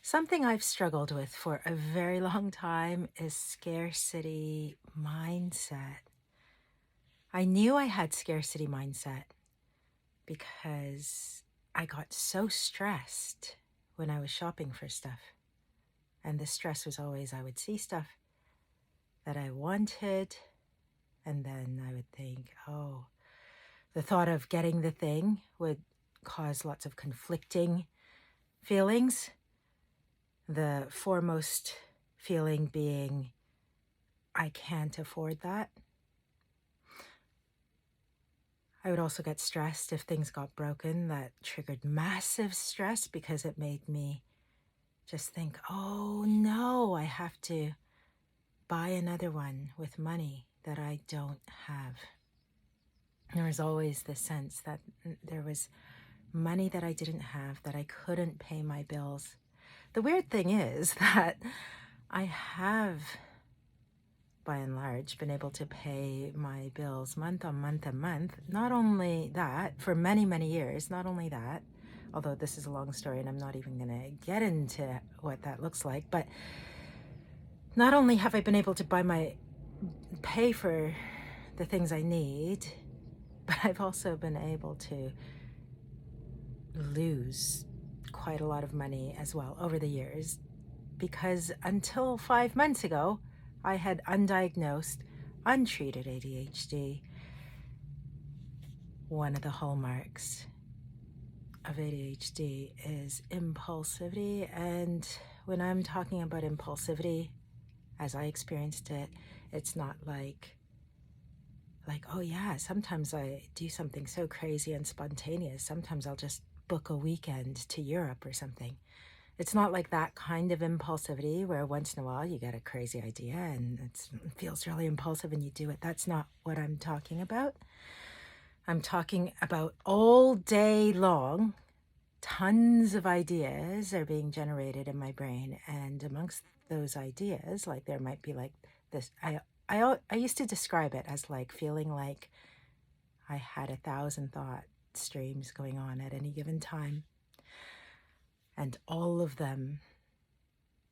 Something I've struggled with for a very long time is scarcity mindset. I knew I had scarcity mindset because I got so stressed when I was shopping for stuff. And the stress was always I would see stuff that I wanted, and then I would think, oh, the thought of getting the thing would cause lots of conflicting feelings. The foremost feeling being, I can't afford that. I would also get stressed if things got broken. That triggered massive stress because it made me just think, oh no, I have to buy another one with money that I don't have. There was always this sense that there was money that I didn't have, that I couldn't pay my bills. The weird thing is that I have, by and large, been able to pay my bills month on month and month. Not only that, for many, many years, not only that, although this is a long story and I'm not even going to get into what that looks like, but not only have I been able to pay for the things I need, but I've also been able to lose quite a lot of money as well over the years, because until 5 months ago, I had undiagnosed, untreated ADHD. One of the hallmarks of ADHD is impulsivity. And when I'm talking about impulsivity, as I experienced it, it's not like, oh yeah, sometimes I do something so crazy and spontaneous. Sometimes I'll just book a weekend to Europe or something. It's not like that kind of impulsivity where once in a while you get a crazy idea and it feels really impulsive and you do it. That's not what I'm talking about. I'm talking about all day long, tons of ideas are being generated in my brain. And amongst those ideas, like there might be like this, I used to describe it as like feeling like I had 1,000 thought streams going on at any given time. And all of them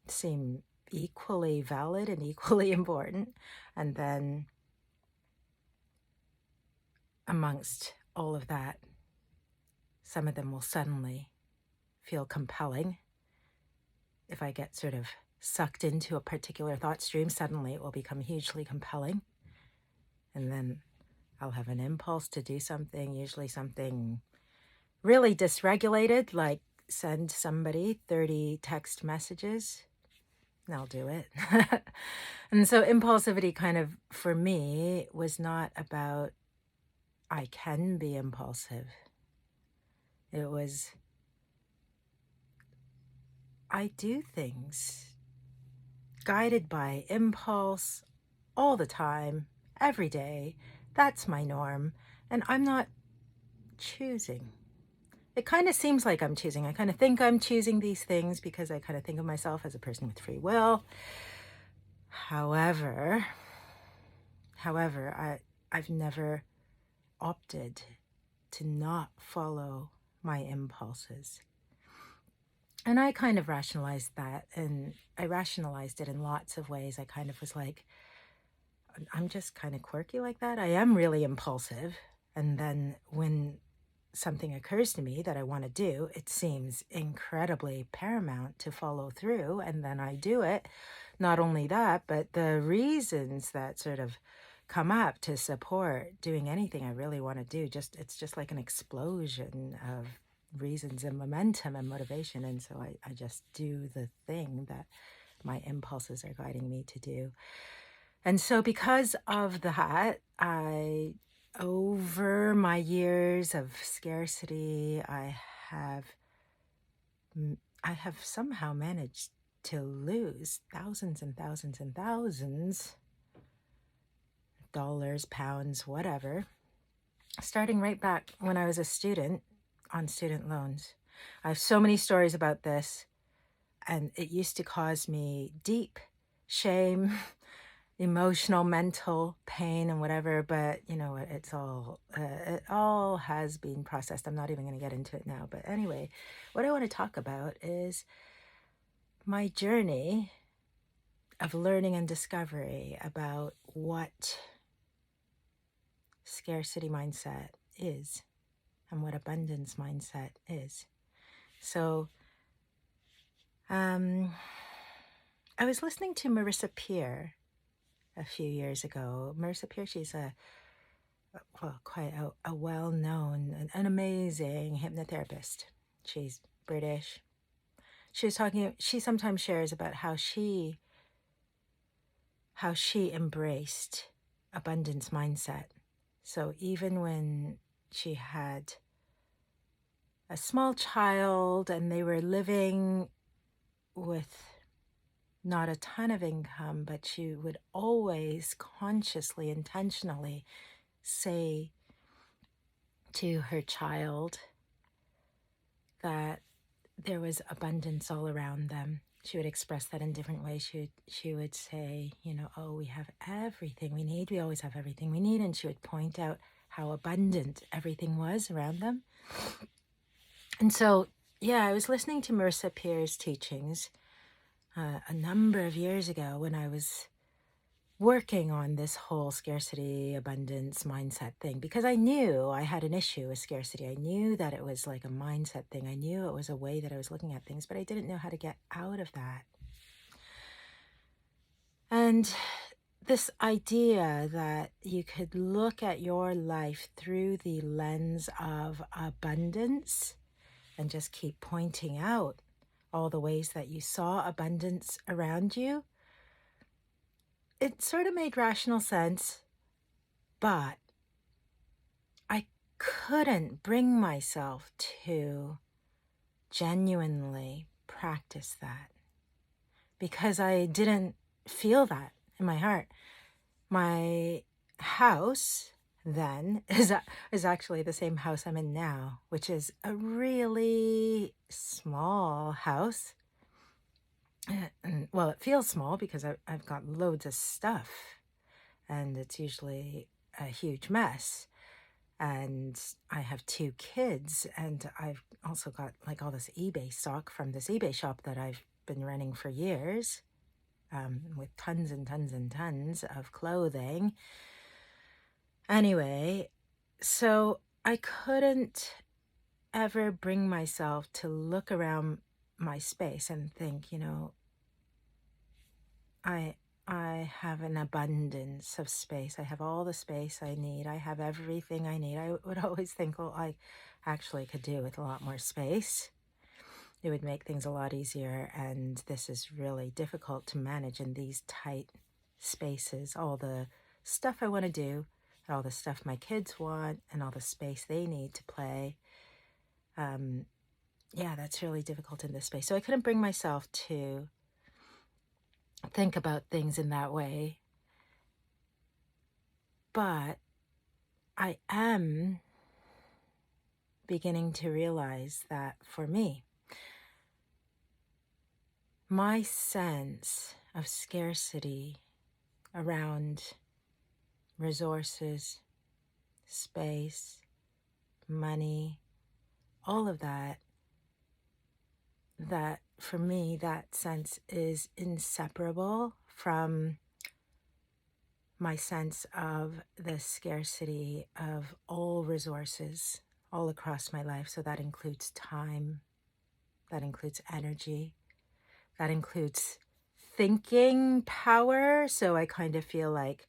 seem equally valid and equally important. And then amongst all of that, some of them will suddenly feel compelling. If I get sort of sucked into a particular thought stream, suddenly it will become hugely compelling. And then I'll have an impulse to do something, usually something really dysregulated, like send somebody 30 text messages. And I'll do it. And so impulsivity kind of, for me, was not about I can be impulsive. It was I do things guided by impulse all the time, every day. That's my norm. And I'm not choosing. It kind of seems like I'm choosing. I kind of think I'm choosing these things because I kind of think of myself as a person with free will. However, I've never opted to not follow my impulses. And I kind of rationalized that, and I rationalized it in lots of ways. I kind of was like, I'm just kind of quirky like that. I am really impulsive. And then when something occurs to me that I want to do, it seems incredibly paramount to follow through. And then I do it. Not only that, but the reasons that sort of come up to support doing anything I really want to do, it's just like an explosion of reasons and momentum and motivation. And so I just do the thing that my impulses are guiding me to do. And so because of that, over my years of scarcity, I have somehow managed to lose thousands and thousands and thousands dollars, pounds, whatever, starting right back when I was a student on student loans. I have so many stories about this, and it used to cause me deep shame, emotional, mental pain and whatever, but you know what, it all has been processed. I'm not even going to get into it now. But anyway, what I want to talk about is my journey of learning and discovery about what scarcity mindset is and what abundance mindset is. So, I was listening to Marisa Peer a few years ago. Marisa Peer, she's quite a well-known, an amazing hypnotherapist. She's British. She sometimes shares about how she embraced abundance mindset. So even when she had a small child and they were living with not a ton of income, but she would always consciously, intentionally say to her child that there was abundance all around them. She would express that in different ways. She would say, oh, we have everything we need. We always have everything we need. And she would point out how abundant everything was around them. And so, I was listening to Marisa Peer's teachings a number of years ago when I was working on this whole scarcity abundance mindset thing, because I knew I had an issue with scarcity. I knew that it was like a mindset thing. I knew it was a way that I was looking at things, but I didn't know how to get out of that. And this idea that you could look at your life through the lens of abundance and just keep pointing out all the ways that you saw abundance around you, it sort of made rational sense, but I couldn't bring myself to genuinely practice that because I didn't feel that in my heart. My house then is actually the same house I'm in now, which is a really small house. Well, it feels small because I've got loads of stuff and it's usually a huge mess. And I have 2 kids and I've also got like all this eBay stock from this eBay shop that I've been running for years, with tons and tons and tons of clothing. Anyway, so I couldn't ever bring myself to look around my space and think, I have an abundance of space. I have all the space I need. I have everything I need. I would always think, well, I actually could do with a lot more space. It would make things a lot easier. And this is really difficult to manage in these tight spaces. All the stuff I want to do, all the stuff my kids want, and all the space they need to play. That's really difficult in this space. So I couldn't bring myself to think about things in that way. But I am beginning to realize that for me, my sense of scarcity around resources, space, money, all of that for me, that sense is inseparable from my sense of the scarcity of all resources all across my life. So that includes time, that includes energy, that includes thinking power. So I kind of feel like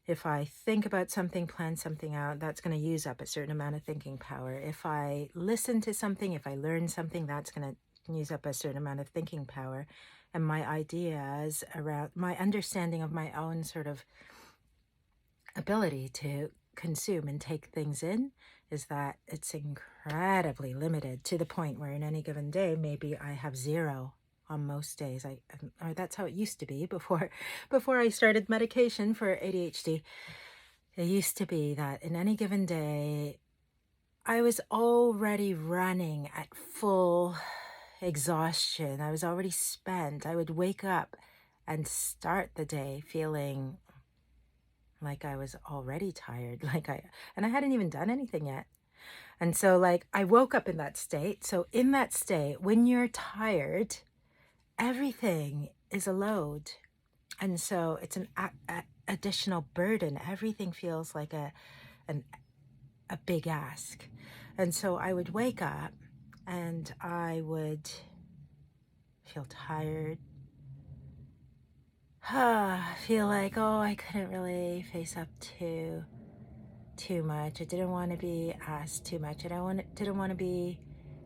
if I think about something, plan something out, that's going to use up a certain amount of thinking power. If I listen to something, if I learn something, that's going to use up a certain amount of thinking power. And my ideas around my understanding of my own sort of ability to consume and take things in is that it's incredibly limited, to the point where in any given day, maybe I have 0 on most days. Or that's how it used to be before I started medication for ADHD. It used to be that in any given day, I was already running at full exhaustion. I was already spent. I would wake up and start the day feeling like I was already tired, and I hadn't even done anything yet. And so I woke up in that state. So in that state, when you're tired, everything is a load. And so it's an additional burden. Everything feels like a big ask. And so I would wake up and I would feel tired. Feel like, oh, I couldn't really face up to too much. I didn't want to be asked too much. I didn't want to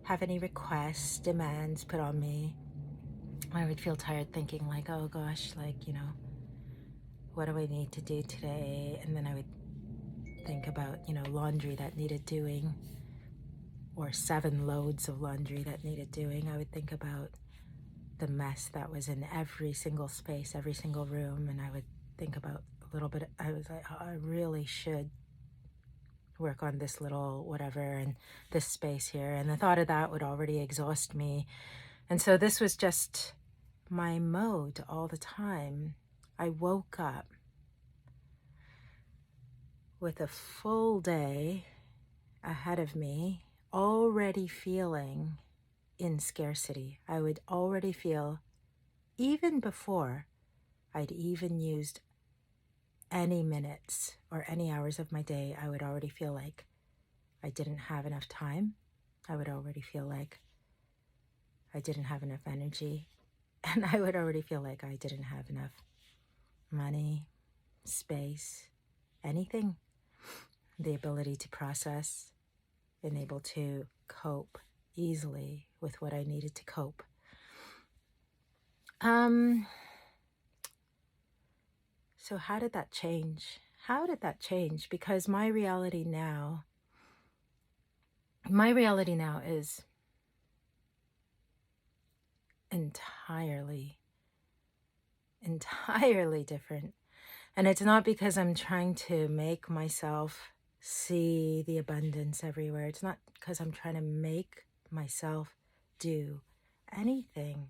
have any requests, demands put on me. I would feel tired thinking like, oh gosh, like, what do I need to do today? And then I would think about, laundry that needed doing, or 7 loads of laundry that needed doing. I would think about the mess that was in every single space, every single room. And I would think about a little bit, I was like, oh, I really should work on this little whatever and this space here. And the thought of that would already exhaust me. And so this was just my mode all the time. I woke up with a full day ahead of me, already feeling in scarcity. I would already feel, even before I'd even used any minutes or any hours of my day, I would already feel like I didn't have enough time. I would already feel like I didn't have enough energy. And I would already feel like I didn't have enough money, space, anything. The ability to process, and able to cope easily with what I needed to cope. So how did that change? How did that change? Because my reality now is entirely different. And it's not because I'm trying to make myself see the abundance everywhere. It's not because I'm trying to make myself do anything.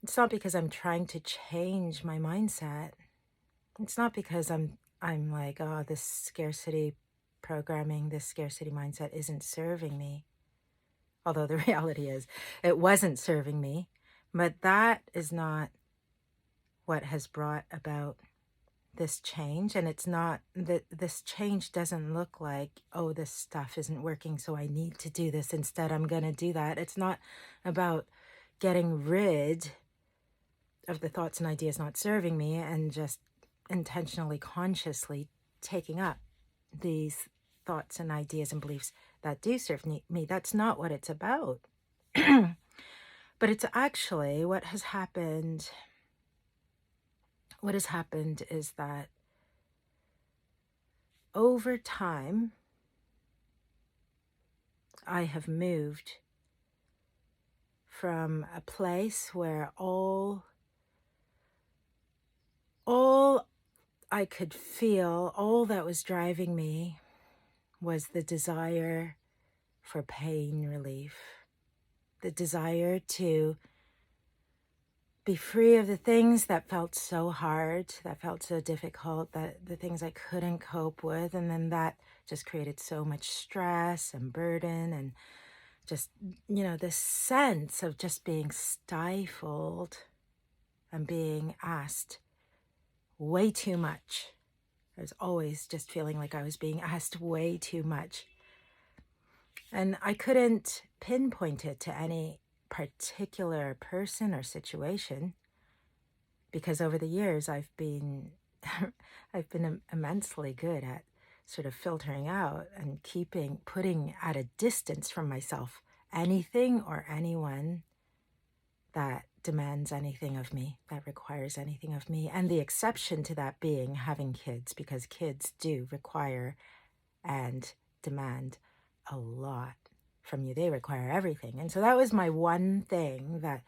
It's not because I'm trying to change my mindset. It's not because I'm like, oh, this scarcity programming, this scarcity mindset isn't serving me. Although the reality is it wasn't serving me. But that is not what has brought about this change. And it's not that this change doesn't look like, oh, this stuff isn't working, so I need to do this instead. I'm going to do that. It's not about getting rid of the thoughts and ideas not serving me and just intentionally, consciously taking up these thoughts and ideas and beliefs that do serve me. That's not what it's about. But it's actually what has happened. What has happened is that over time, I have moved from a place where all I could feel, all that was driving me was the desire for pain relief, the desire to be free of the things that felt so hard, that felt so difficult, that the things I couldn't cope with. And then that just created so much stress and burden and just, this sense of just being stifled and being asked way too much. I was always just feeling like I was being asked way too much. And I couldn't pinpoint it to any particular person or situation, because over the years I've been immensely good at sort of filtering out and putting at a distance from myself anything or anyone that demands anything of me, that requires anything of me. And the exception to that being having kids, because kids do require and demand a lot from you. They require everything. And so that was my one thing that,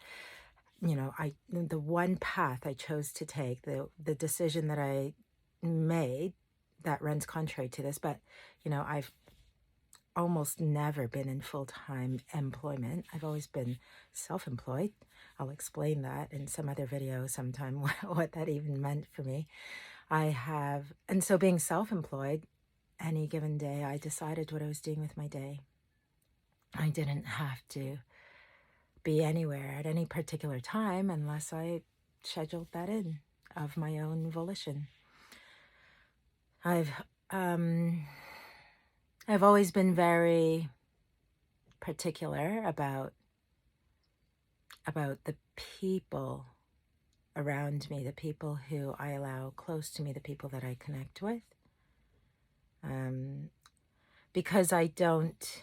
the one path I chose to take, the decision that I made that runs contrary to this. But, I've almost never been in full-time employment. I've always been self-employed. I'll explain that in some other video sometime, what that even meant for me. And so being self-employed, any given day, I decided what I was doing with my day. I didn't have to be anywhere at any particular time unless I scheduled that in of my own volition. I've always been very particular about the people around me, the people who I allow close to me, the people that I connect with. Because I didn't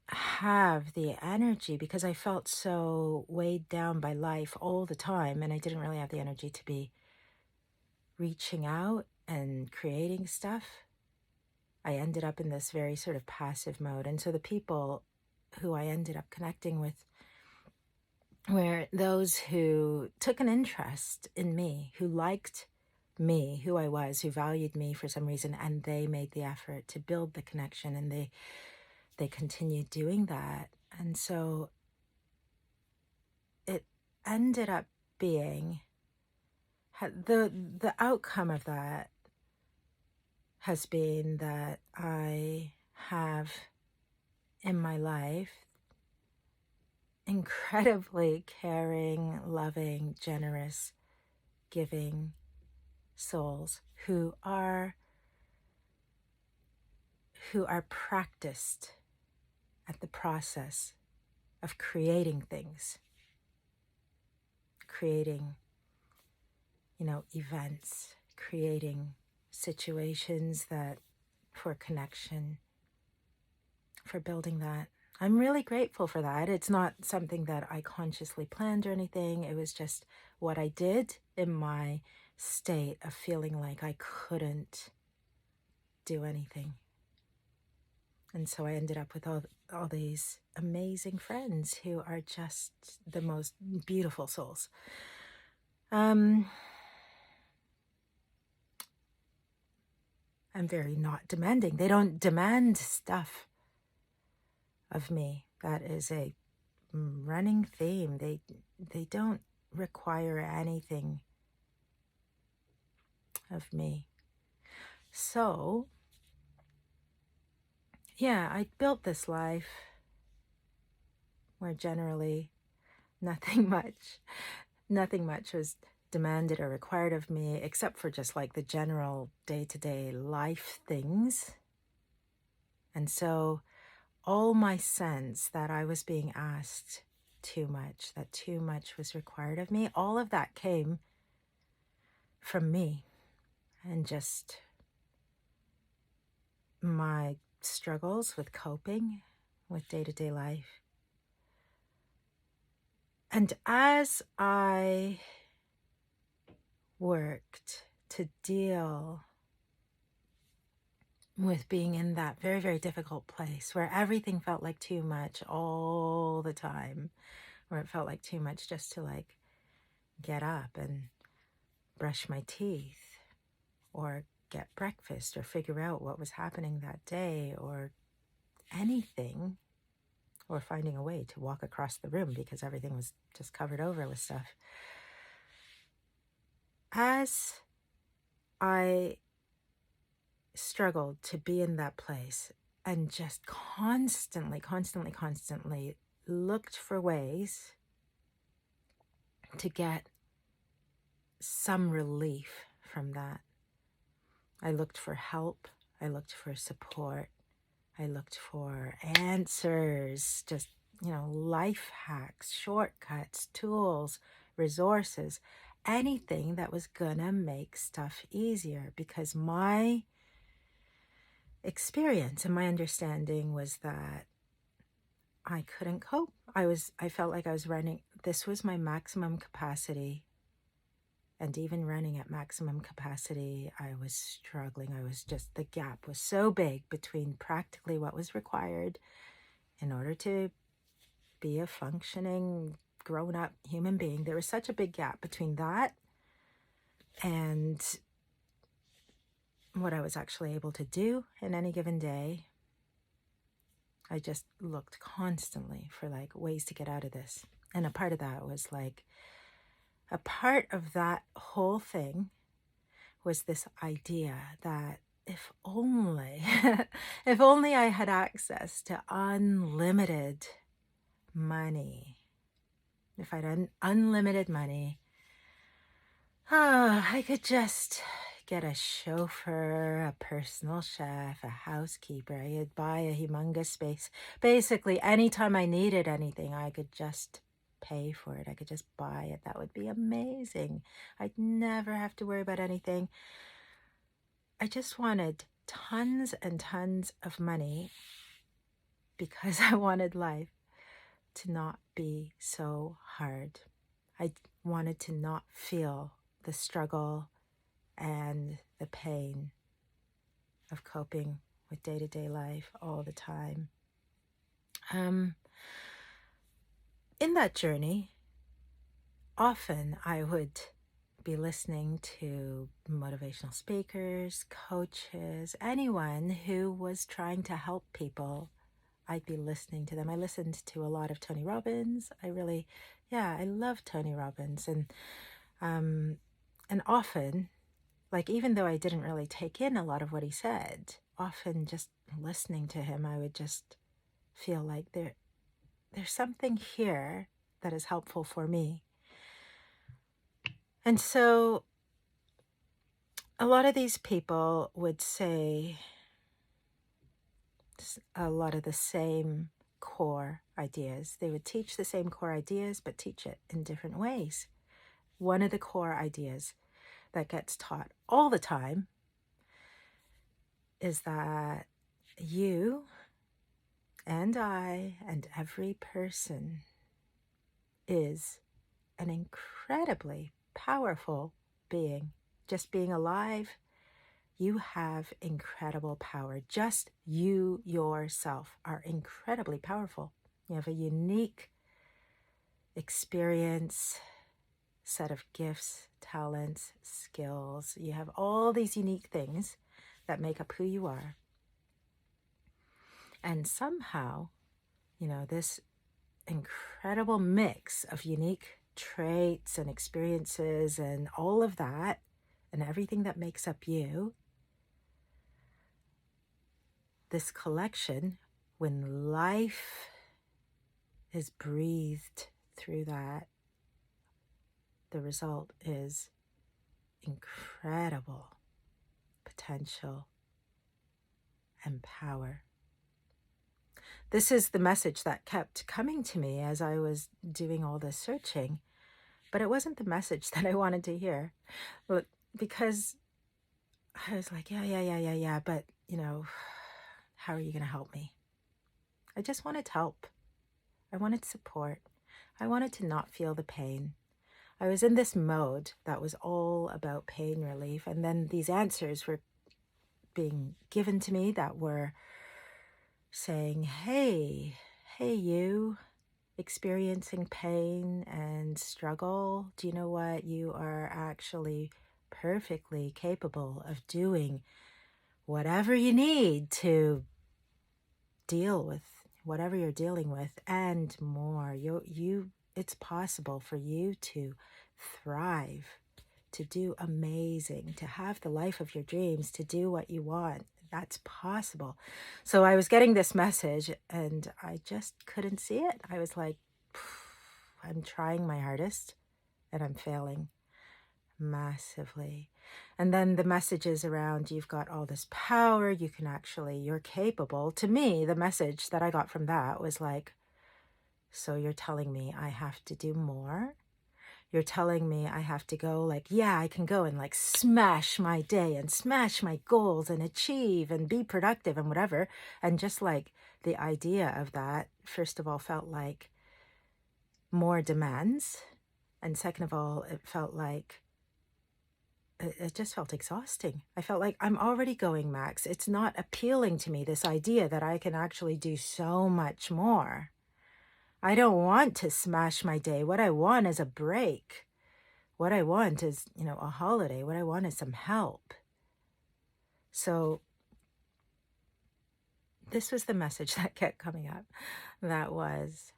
have the energy, because I felt so weighed down by life all the time, and I didn't really have the energy to be reaching out and creating stuff. I ended up in this very sort of passive mode. And so the people who I ended up connecting with were those who took an interest in me, who liked me, who I was, who valued me for some reason, and they made the effort to build the connection, and they continued doing that. And so it ended up being, the outcome of that has been that I have in my life incredibly caring, loving, generous, giving souls who are practiced at the process of creating things, creating, events, creating situations that for connection, for building that. I'm really grateful for that. It's not something that I consciously planned or anything. It was just what I did in my state of feeling like I couldn't do anything. And so I ended up with all these amazing friends who are just the most beautiful souls. I'm very not demanding. They don't demand stuff of me. That is a running theme. They don't require anything of me. So, yeah, I built this life where generally nothing much was demanded or required of me, except for just like the general day-to-day life things. And so all my sense that I was being asked too much, that too much was required of me, all of that came from me and just my struggles with coping with day-to-day life. And as I worked to deal with being in that very, very difficult place where everything felt like too much all the time, where it felt like too much just to like get up and brush my teeth or get breakfast or figure out what was happening that day or anything, or finding a way to walk across the room because everything was just covered over with stuff. As I struggled to be in that place and just constantly looked for ways to get some relief from that. I looked for help. I looked for support. I looked for answers, just, life hacks, shortcuts, tools, resources, anything that was gonna make stuff easier, because my experience and my understanding was that I couldn't cope. I felt like I was running, this was my maximum capacity. And even running at maximum capacity, I was struggling. The gap was so big between practically what was required in order to be a functioning, grown-up human being. There was such a big gap between that and what I was actually able to do in any given day. I just looked constantly for like ways to get out of this. And a part of that was like, a part of that whole thing was this idea that if only I had access to unlimited money, if I had unlimited money, I could just get a chauffeur, a personal chef, a housekeeper. I could buy a humongous space. Basically, anytime I needed anything, I could just pay for it. I could just buy it. That would be amazing. I'd never have to worry about anything. I just wanted tons and tons of money because I wanted life to not be so hard. I wanted to not feel the struggle and the pain of coping with day-to-day life all the time. In that journey, often I would be listening to motivational speakers, coaches, anyone who was trying to help people. I'd be listening to them. I listened to a lot of Tony Robbins. I love Tony Robbins. And often, like, even though I didn't really take in a lot of what he said, often just listening to him, I would just feel like there's something here that is helpful for me. And so a lot of these people would say a lot of the same core ideas. They would teach the same core ideas, but teach it in different ways. One of the core ideas that gets taught all the time is that you and I and every person is an incredibly powerful being. Just being alive, you have incredible power. Just you yourself are incredibly powerful. You have a unique experience, set of gifts, talents, skills. You have all these unique things that make up who you are. And somehow, this incredible mix of unique traits and experiences and all of that and everything that makes up you, this collection, when life is breathed through that, the result is incredible potential and power. This is the message that kept coming to me as I was doing all this searching, but it wasn't the message that I wanted to hear, because I was like, yeah, but, how are you going to help me? I just wanted help. I wanted support. I wanted to not feel the pain. I was in this mode that was all about pain relief, and then these answers were being given to me that were saying, hey, you experiencing pain and struggle, do you know what? You are actually perfectly capable of doing whatever you need to deal with whatever you're dealing with and more. It's possible for you to thrive, to do amazing, to have the life of your dreams, to do what you want. That's possible. So I was getting this message and I just couldn't see it. I was like, I'm trying my hardest and I'm failing massively. And then the messages around, you've got all this power, you're capable. To me, the message that I got from that was like, so you're telling me I have to do more? You're telling me I have to go I can go and smash my day and smash my goals and achieve and be productive and whatever. And just the idea of that, first of all, felt like more demands. And second of all, it just felt exhausting. I felt like I'm already going max. It's not appealing to me, this idea that I can actually do so much more. I don't want to smash my day. What I want is a break. What I want is, a holiday. What I want is some help. So this was the message that kept coming up. That was,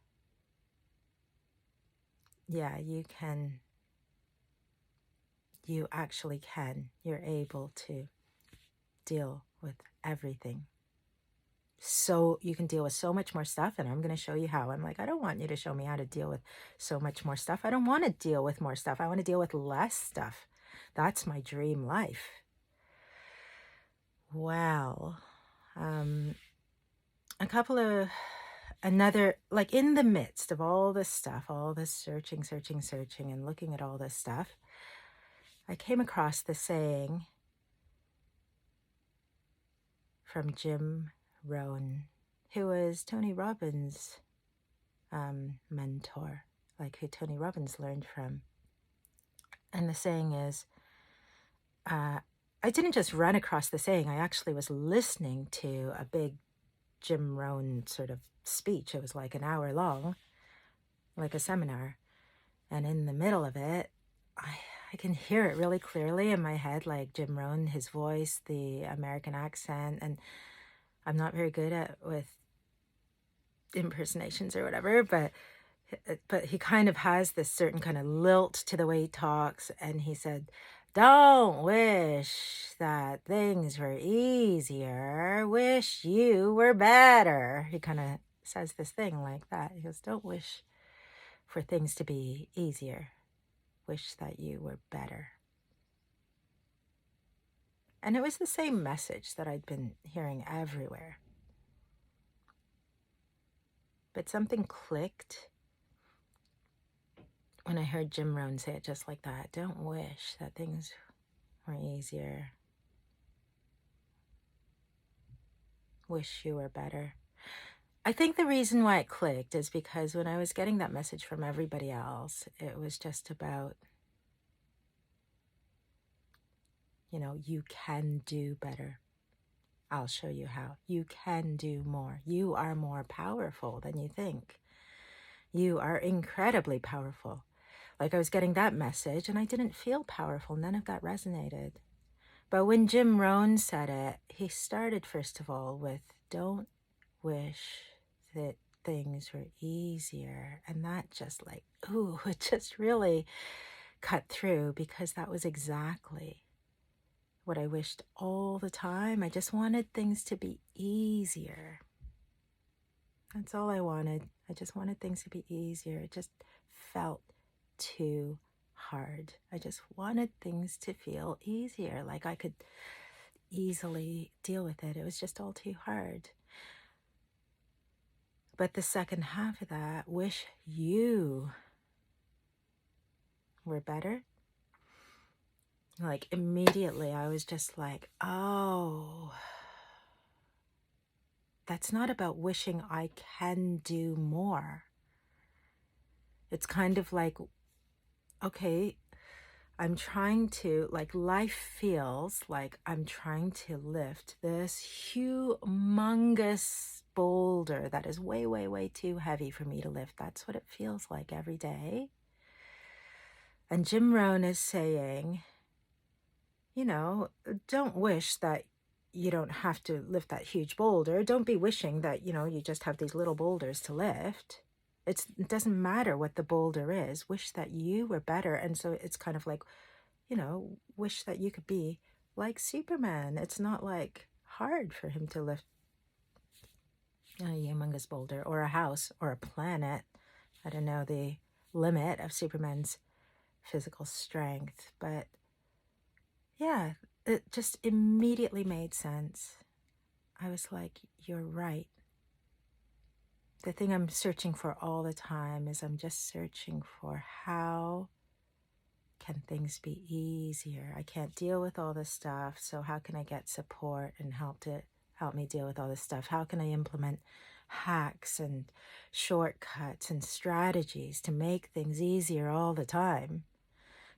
yeah, you can. You actually can. You're able to deal with everything. so you can deal with so much more stuff, and I'm going to show you how. I'm like, I don't want you to show me how to deal with so much more stuff. I don't want to deal with more stuff. I want to deal with less stuff. That's my dream life. Well, like in the midst of all this stuff, all this searching, and looking at all this stuff, I came across the saying from Jim Rohn, who was Tony Robbins' mentor, like who Tony Robbins learned from. And the saying is, I didn't just run across the saying, I actually was listening to a big Jim Rohn sort of speech. It was like an hour long, like a seminar. And in the middle of it, I can hear it really clearly in my head, like Jim Rohn, his voice, the American accent. And I'm not very good with impersonations or whatever, but he kind of has this certain kind of lilt to the way he talks. And he said, don't wish that things were easier, wish you were better. He kind of says this thing like that. He goes, don't wish for things to be easier, wish that you were better. And it was the same message that I'd been hearing everywhere. But something clicked when I heard Jim Rohn say it just like that. Don't wish that things were easier, wish you were better. I think the reason why it clicked is because when I was getting that message from everybody else, it was just about, you can do better. I'll show you how. You can do more. You are more powerful than you think. You are incredibly powerful. Like I was getting that message and I didn't feel powerful. None of that resonated. But when Jim Rohn said it, he started first of all with, don't wish that things were easier. And that just like, ooh, it just really cut through, because that was exactly what I wished all the time. I just wanted things to be easier. That's all I wanted. I just wanted things to be easier. It just felt too hard. I just wanted things to feel easier, like I could easily deal with it. It was just all too hard. But the second half of that, wish you were better. Like immediately I was just like, oh, that's not about wishing I can do more. It's kind of like, okay, I'm trying to, like, life feels like I'm trying to lift this humongous boulder that is way, way, way too heavy for me to lift. That's what it feels like every day. And Jim Rohn is saying, don't wish that you don't have to lift that huge boulder. Don't be wishing that, you just have these little boulders to lift. It doesn't matter what the boulder is. Wish that you were better. And so it's kind of like, wish that you could be like Superman. It's not like hard for him to lift a humongous boulder or a house or a planet. I don't know the limit of Superman's physical strength, but yeah, it just immediately made sense. I was like, you're right. The thing I'm searching for all the time is I'm just searching for how can things be easier? I can't deal with all this stuff, so how can I get support and help me deal with all this stuff? How can I implement hacks and shortcuts and strategies to make things easier all the time?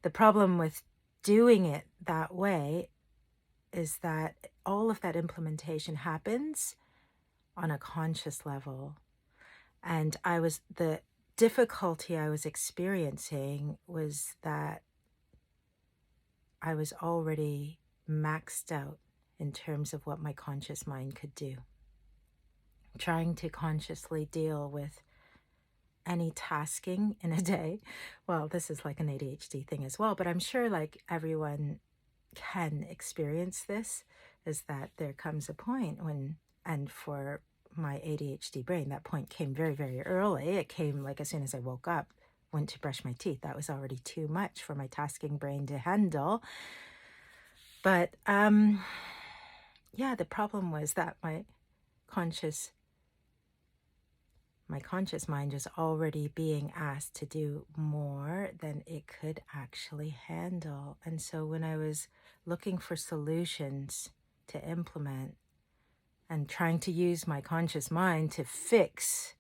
The problem with doing it that way is that all of that implementation happens on a conscious level. And the difficulty I was experiencing was that I was already maxed out in terms of what my conscious mind could do. Trying to consciously deal with any tasking in a day. Well, this is like an ADHD thing as well, but I'm sure like everyone can experience this, is that there comes a point when, and for my ADHD brain. That point came very, very early. It came like as soon as I woke up, went to brush my teeth. That was already too much for my tasking brain to handle. But yeah, the problem was that my conscious mind was already being asked to do more than it could actually handle. And so when I was looking for solutions to implement and trying to use my conscious mind to fix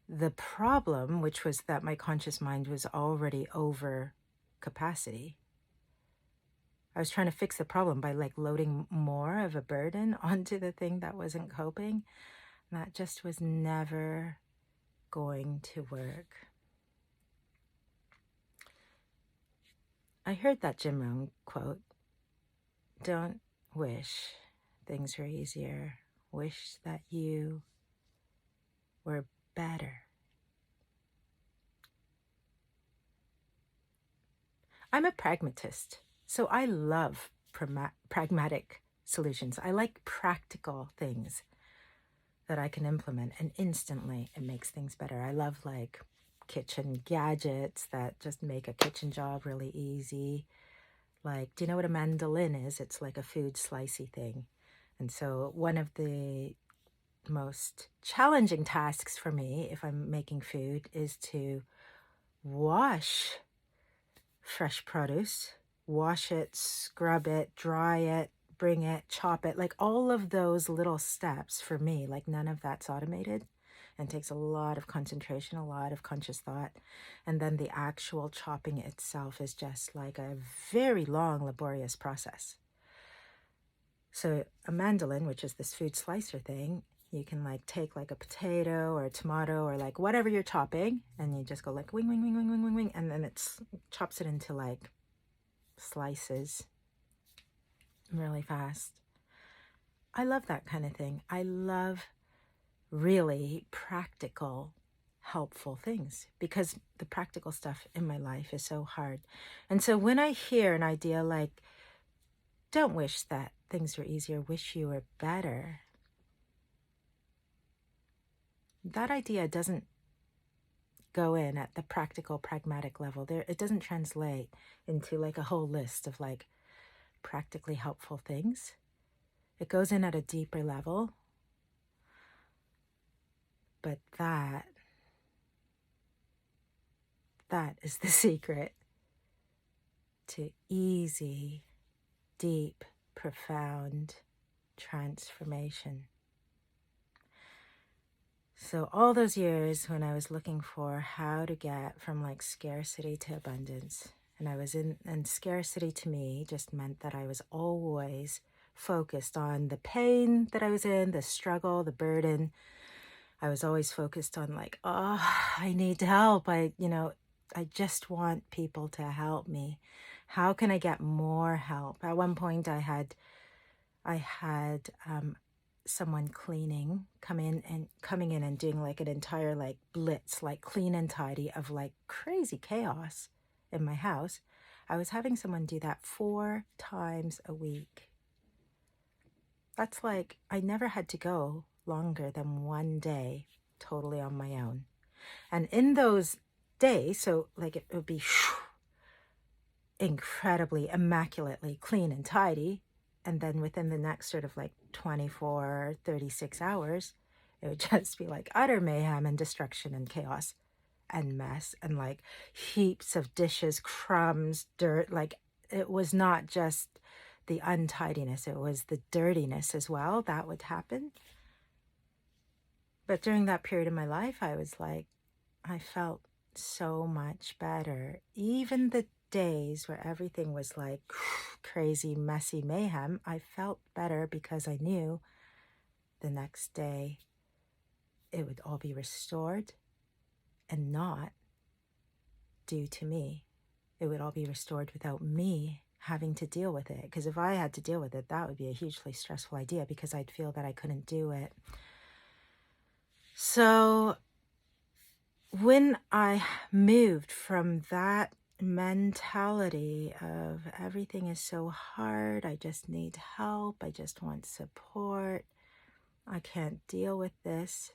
the problem, which was that my conscious mind was already over capacity, I was trying to fix the problem by like loading more of a burden onto the thing that wasn't coping. And that just was never going to work. I heard that Jim Rohn quote, "Don't wish things were easier. Wish that you were better." I'm a pragmatist, so I love pragmatic solutions. I like practical things that I can implement, and instantly it makes things better. I love like kitchen gadgets that just make a kitchen job really easy. Like, do you know what a mandolin is? It's like a food slicey thing. And so one of the most challenging tasks for me if I'm making food is to wash fresh produce, wash it, scrub it, dry it, bring it, chop it, like all of those little steps for me, like none of that's automated and takes a lot of concentration, a lot of conscious thought. And then the actual chopping itself is just like a very long, laborious process. So a mandolin, which is this food slicer thing, you can like take like a potato or a tomato or like whatever you're chopping, and you just go like wing, wing, wing, wing, wing, wing, wing, and then it chops it into like slices really fast. I love that kind of thing. I love really practical, helpful things because the practical stuff in my life is so hard. And so when I hear an idea like, don't wish that things were easier, wish you were better, that idea doesn't go in at the practical, pragmatic level. There, it doesn't translate into like a whole list of like practically helpful things. It goes in at a deeper level. But that is the secret to easy, deep, profound transformation. So all those years when I was looking for how to get from like scarcity to abundance, and I was and scarcity to me just meant that I was always focused on the pain that I was in, the struggle, the burden. I was always focused on like, oh, I need help. I just want people to help me. How can I get more help? At one point I had someone coming in and doing like an entire like blitz, like clean and tidy of like crazy chaos in my house. I was having someone do that 4 times a week. That's like, I never had to go longer than 1 day totally on my own. And in those days, so like it would be incredibly, immaculately clean and tidy. And then within the next sort of like 24, 36 hours, it would just be like utter mayhem and destruction and chaos and mess and like heaps of dishes, crumbs, dirt. Like it was not just the untidiness, it was the dirtiness as well that would happen. But during that period of my life, I was like, I felt so much better. Even the days where everything was like crazy, messy mayhem, I felt better because I knew the next day it would all be restored and not due to me. It would all be restored without me having to deal with it. Because if I had to deal with it, that would be a hugely stressful idea because I'd feel that I couldn't do it. So when I moved from that mentality of everything is so hard, I just need help, I just want support, I can't deal with this.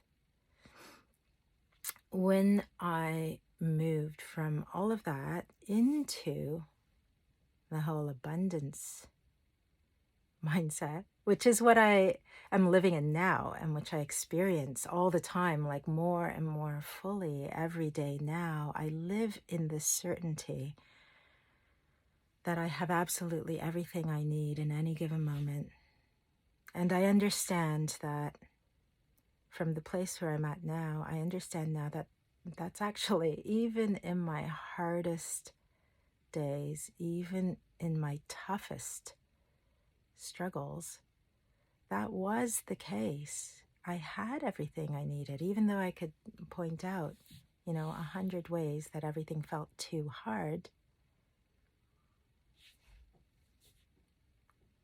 When I moved from all of that into the whole abundance mindset, which is what I am living in now and which I experience all the time, like more and more fully every day now, I live in the certainty that I have absolutely everything I need in any given moment. And I understand that from the place where I'm at now, I understand now that that's actually, even in my hardest days, even in my toughest struggles, that was the case. I had everything I needed, even though I could point out, 100 ways that everything felt too hard.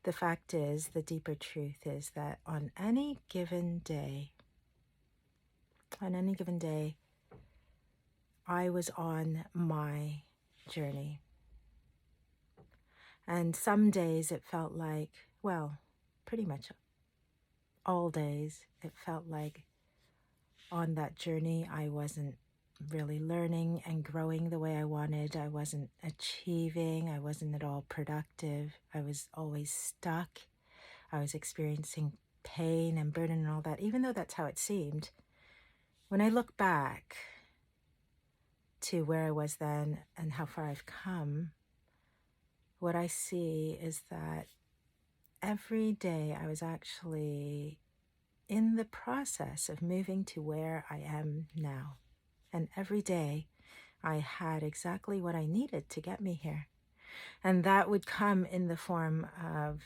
The fact is, the deeper truth is that on any given day, I was on my journey. And some days it felt like, well, pretty much all days, it felt like on that journey I wasn't really learning and growing the way I wanted. I wasn't achieving. I wasn't at all productive. I was always stuck. I was experiencing pain and burden and all that, even though that's how it seemed. When I look back to where I was then and how far I've come, what I see is that every day I was actually in the process of moving to where I am now. And every day I had exactly what I needed to get me here. And that would come in the form of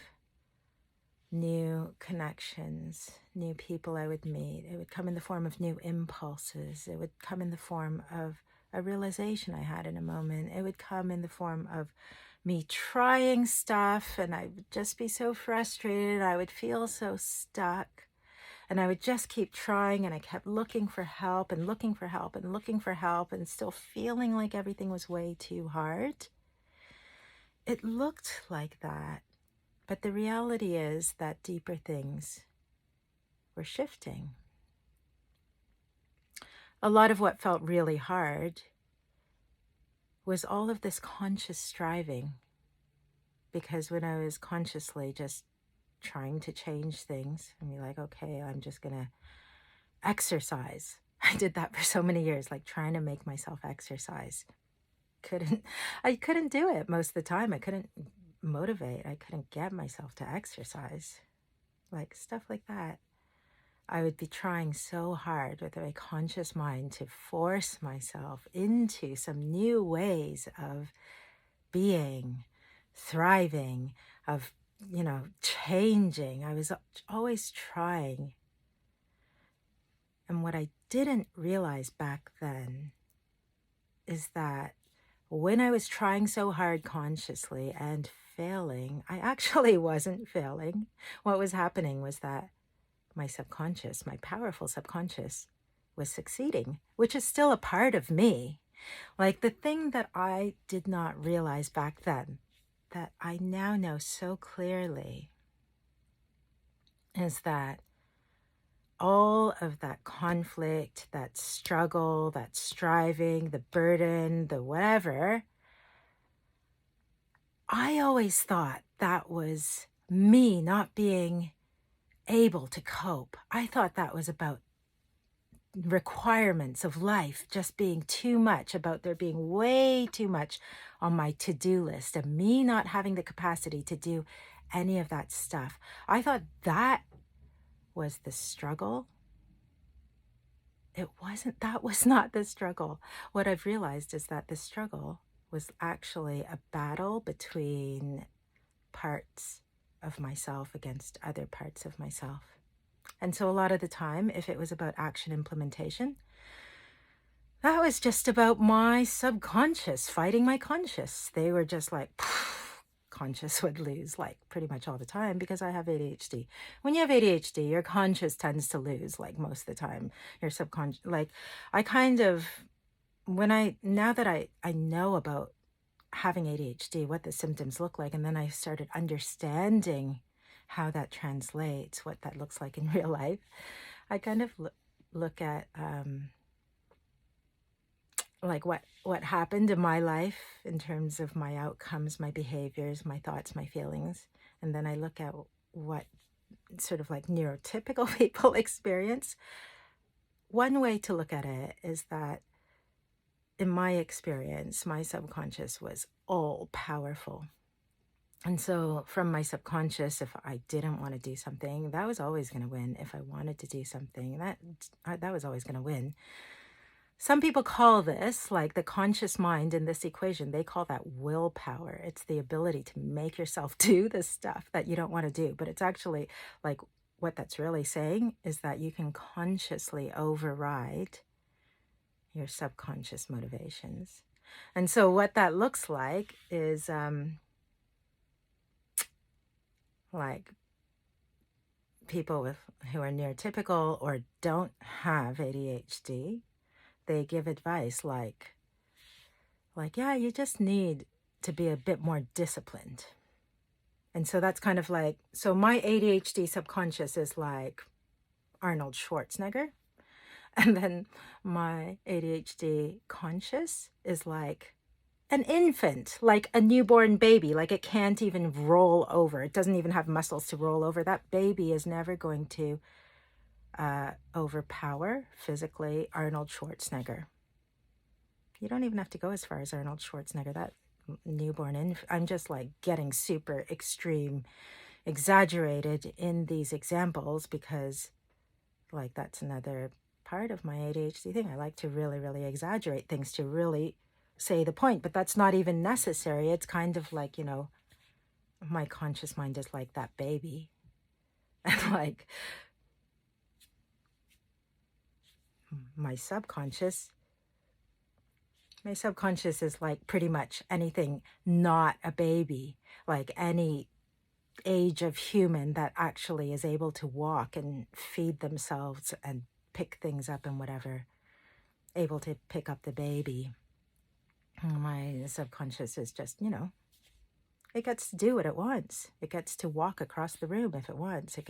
new connections, new people I would meet. It would come in the form of new impulses. It would come in the form of a realization I had in a moment. It would come in the form of me trying stuff, and I would just be so frustrated. I would feel so stuck. And I would just keep trying, and I kept looking for help and looking for help and looking for help and still feeling like everything was way too hard. It looked like that. But the reality is that deeper things were shifting. A lot of what felt really hard was all of this conscious striving. Because when I was consciously just trying to change things and be like, okay, I'm just going to exercise. I did that for so many years, like trying to make myself exercise. I couldn't do it most of the time. I couldn't motivate. I couldn't get myself to exercise. Like stuff like that. I would be trying so hard with a conscious mind to force myself into some new ways of being, thriving, of, changing. I was always trying. And what I didn't realize back then is that when I was trying so hard consciously and failing, I actually wasn't failing. What was happening was that my subconscious, my powerful subconscious, was succeeding, which is still a part of me. Like the thing that I did not realize back then, that I now know so clearly, is that all of that conflict, that struggle, that striving, the burden, the whatever, I always thought that was me not being able to cope. I thought that was about requirements of life just being too much, about there being way too much on my to-do list, and me not having the capacity to do any of that stuff. I thought that was the struggle. It wasn't. That was not the struggle. What I've realized is that the struggle was actually a battle between parts of myself against other parts of myself. And so a lot of the time, if it was about action implementation, that was just about my subconscious fighting my conscious. They were just like, conscious would lose like pretty much all the time because I have ADHD. When you have ADHD, your conscious tends to lose like most of the time. Your subconscious, like I kind of, now that I know about having ADHD, what the symptoms look like, and then I started understanding how that translates, what that looks like in real life, I kind of look at like what happened in my life in terms of my outcomes, my behaviors, my thoughts, my feelings. And then I look at what sort of like neurotypical people experience. One way to look at it is that in my experience, my subconscious was all powerful. And so from my subconscious, if I didn't want to do something, that was always going to win. If I wanted to do something, that was always going to win. Some people call this, like the conscious mind in this equation, they call that willpower. It's the ability to make yourself do the stuff that you don't want to do. But it's actually like what that's really saying is that you can consciously override your subconscious motivations. And so what that looks like is like people who are neurotypical or don't have ADHD, they give advice like, yeah, you just need to be a bit more disciplined. And so that's kind of like, so my ADHD subconscious is like Arnold Schwarzenegger. And then my ADHD conscious is like an infant, like a newborn baby, like it can't even roll over. It doesn't even have muscles to roll over. That baby is never going to overpower physically Arnold Schwarzenegger. You don't even have to go as far as Arnold Schwarzenegger. That newborn I'm just like getting super extreme, exaggerated in these examples because like that's another part of my ADHD thing. I like to really, really exaggerate things to really say the point, but that's not even necessary. It's kind of like, you know, my conscious mind is like that baby. And like my subconscious is like pretty much anything not a baby, like any age of human that actually is able to walk and feed themselves and pick things up and whatever, able to pick up the baby. My subconscious is just, you know, it gets to do what it wants. It gets to walk across the room if it wants. It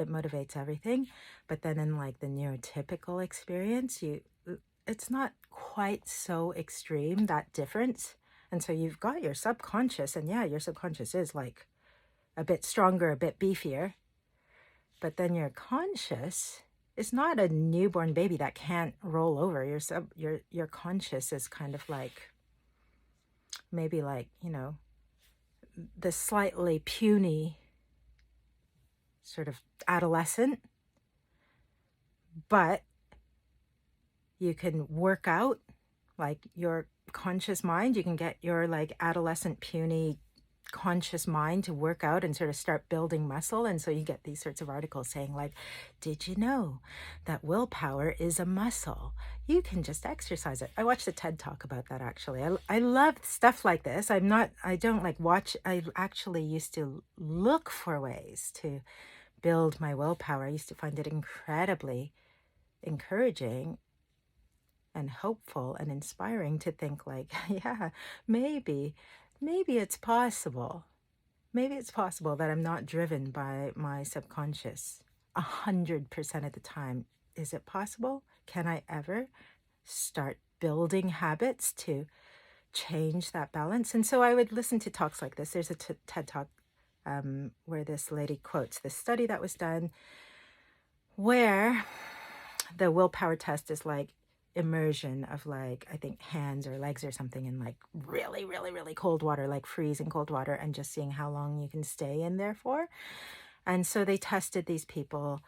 motivates everything. But then in like the neurotypical experience, it's not quite so extreme, that difference. And so you've got your subconscious, and yeah, your subconscious is like a bit stronger, a bit beefier. But then your conscious is not a newborn baby that can't roll over. Your conscious is kind of like maybe like, you know, the slightly puny sort of adolescent, but you can work out like your conscious mind. You can get your like adolescent puny conscious mind to work out and sort of start building muscle. And so you get these sorts of articles saying like, did you know that willpower is a muscle? You can just exercise it. I watched a TED talk about that actually. I love stuff like this. I don't like watch. I actually used to look for ways to build my willpower. I used to find it incredibly encouraging and hopeful and inspiring to think like, yeah, maybe it's possible. Maybe it's possible that I'm not driven by my subconscious 100% of the time. Is it possible? Can I ever start building habits to change that balance? And so I would listen to talks like this. There's a TED talk where this lady quotes this study that was done where the willpower test is like immersion of like, I think hands or legs or something in like really, really, really cold water, like freezing cold water, and just seeing how long you can stay in there for. And so they tested these people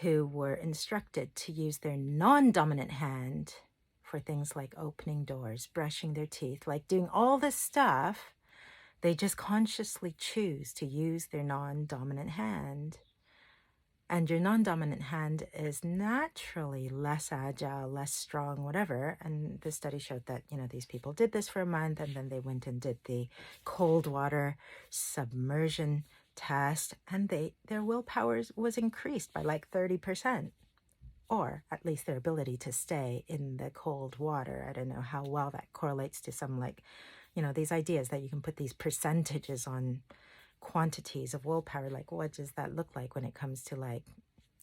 who were instructed to use their non-dominant hand for things like opening doors, brushing their teeth, like doing all this stuff. They just consciously choose to use their non-dominant hand. And your non-dominant hand is naturally less agile, less strong, whatever. And the study showed that, you know, these people did this for a month, and then they went and did the cold water submersion test, and their willpower was increased by like 30%, or at least their ability to stay in the cold water. I don't know how well that correlates to some like, you know, these ideas that you can put these percentages on quantities of willpower. Like, what does that look like when it comes to like,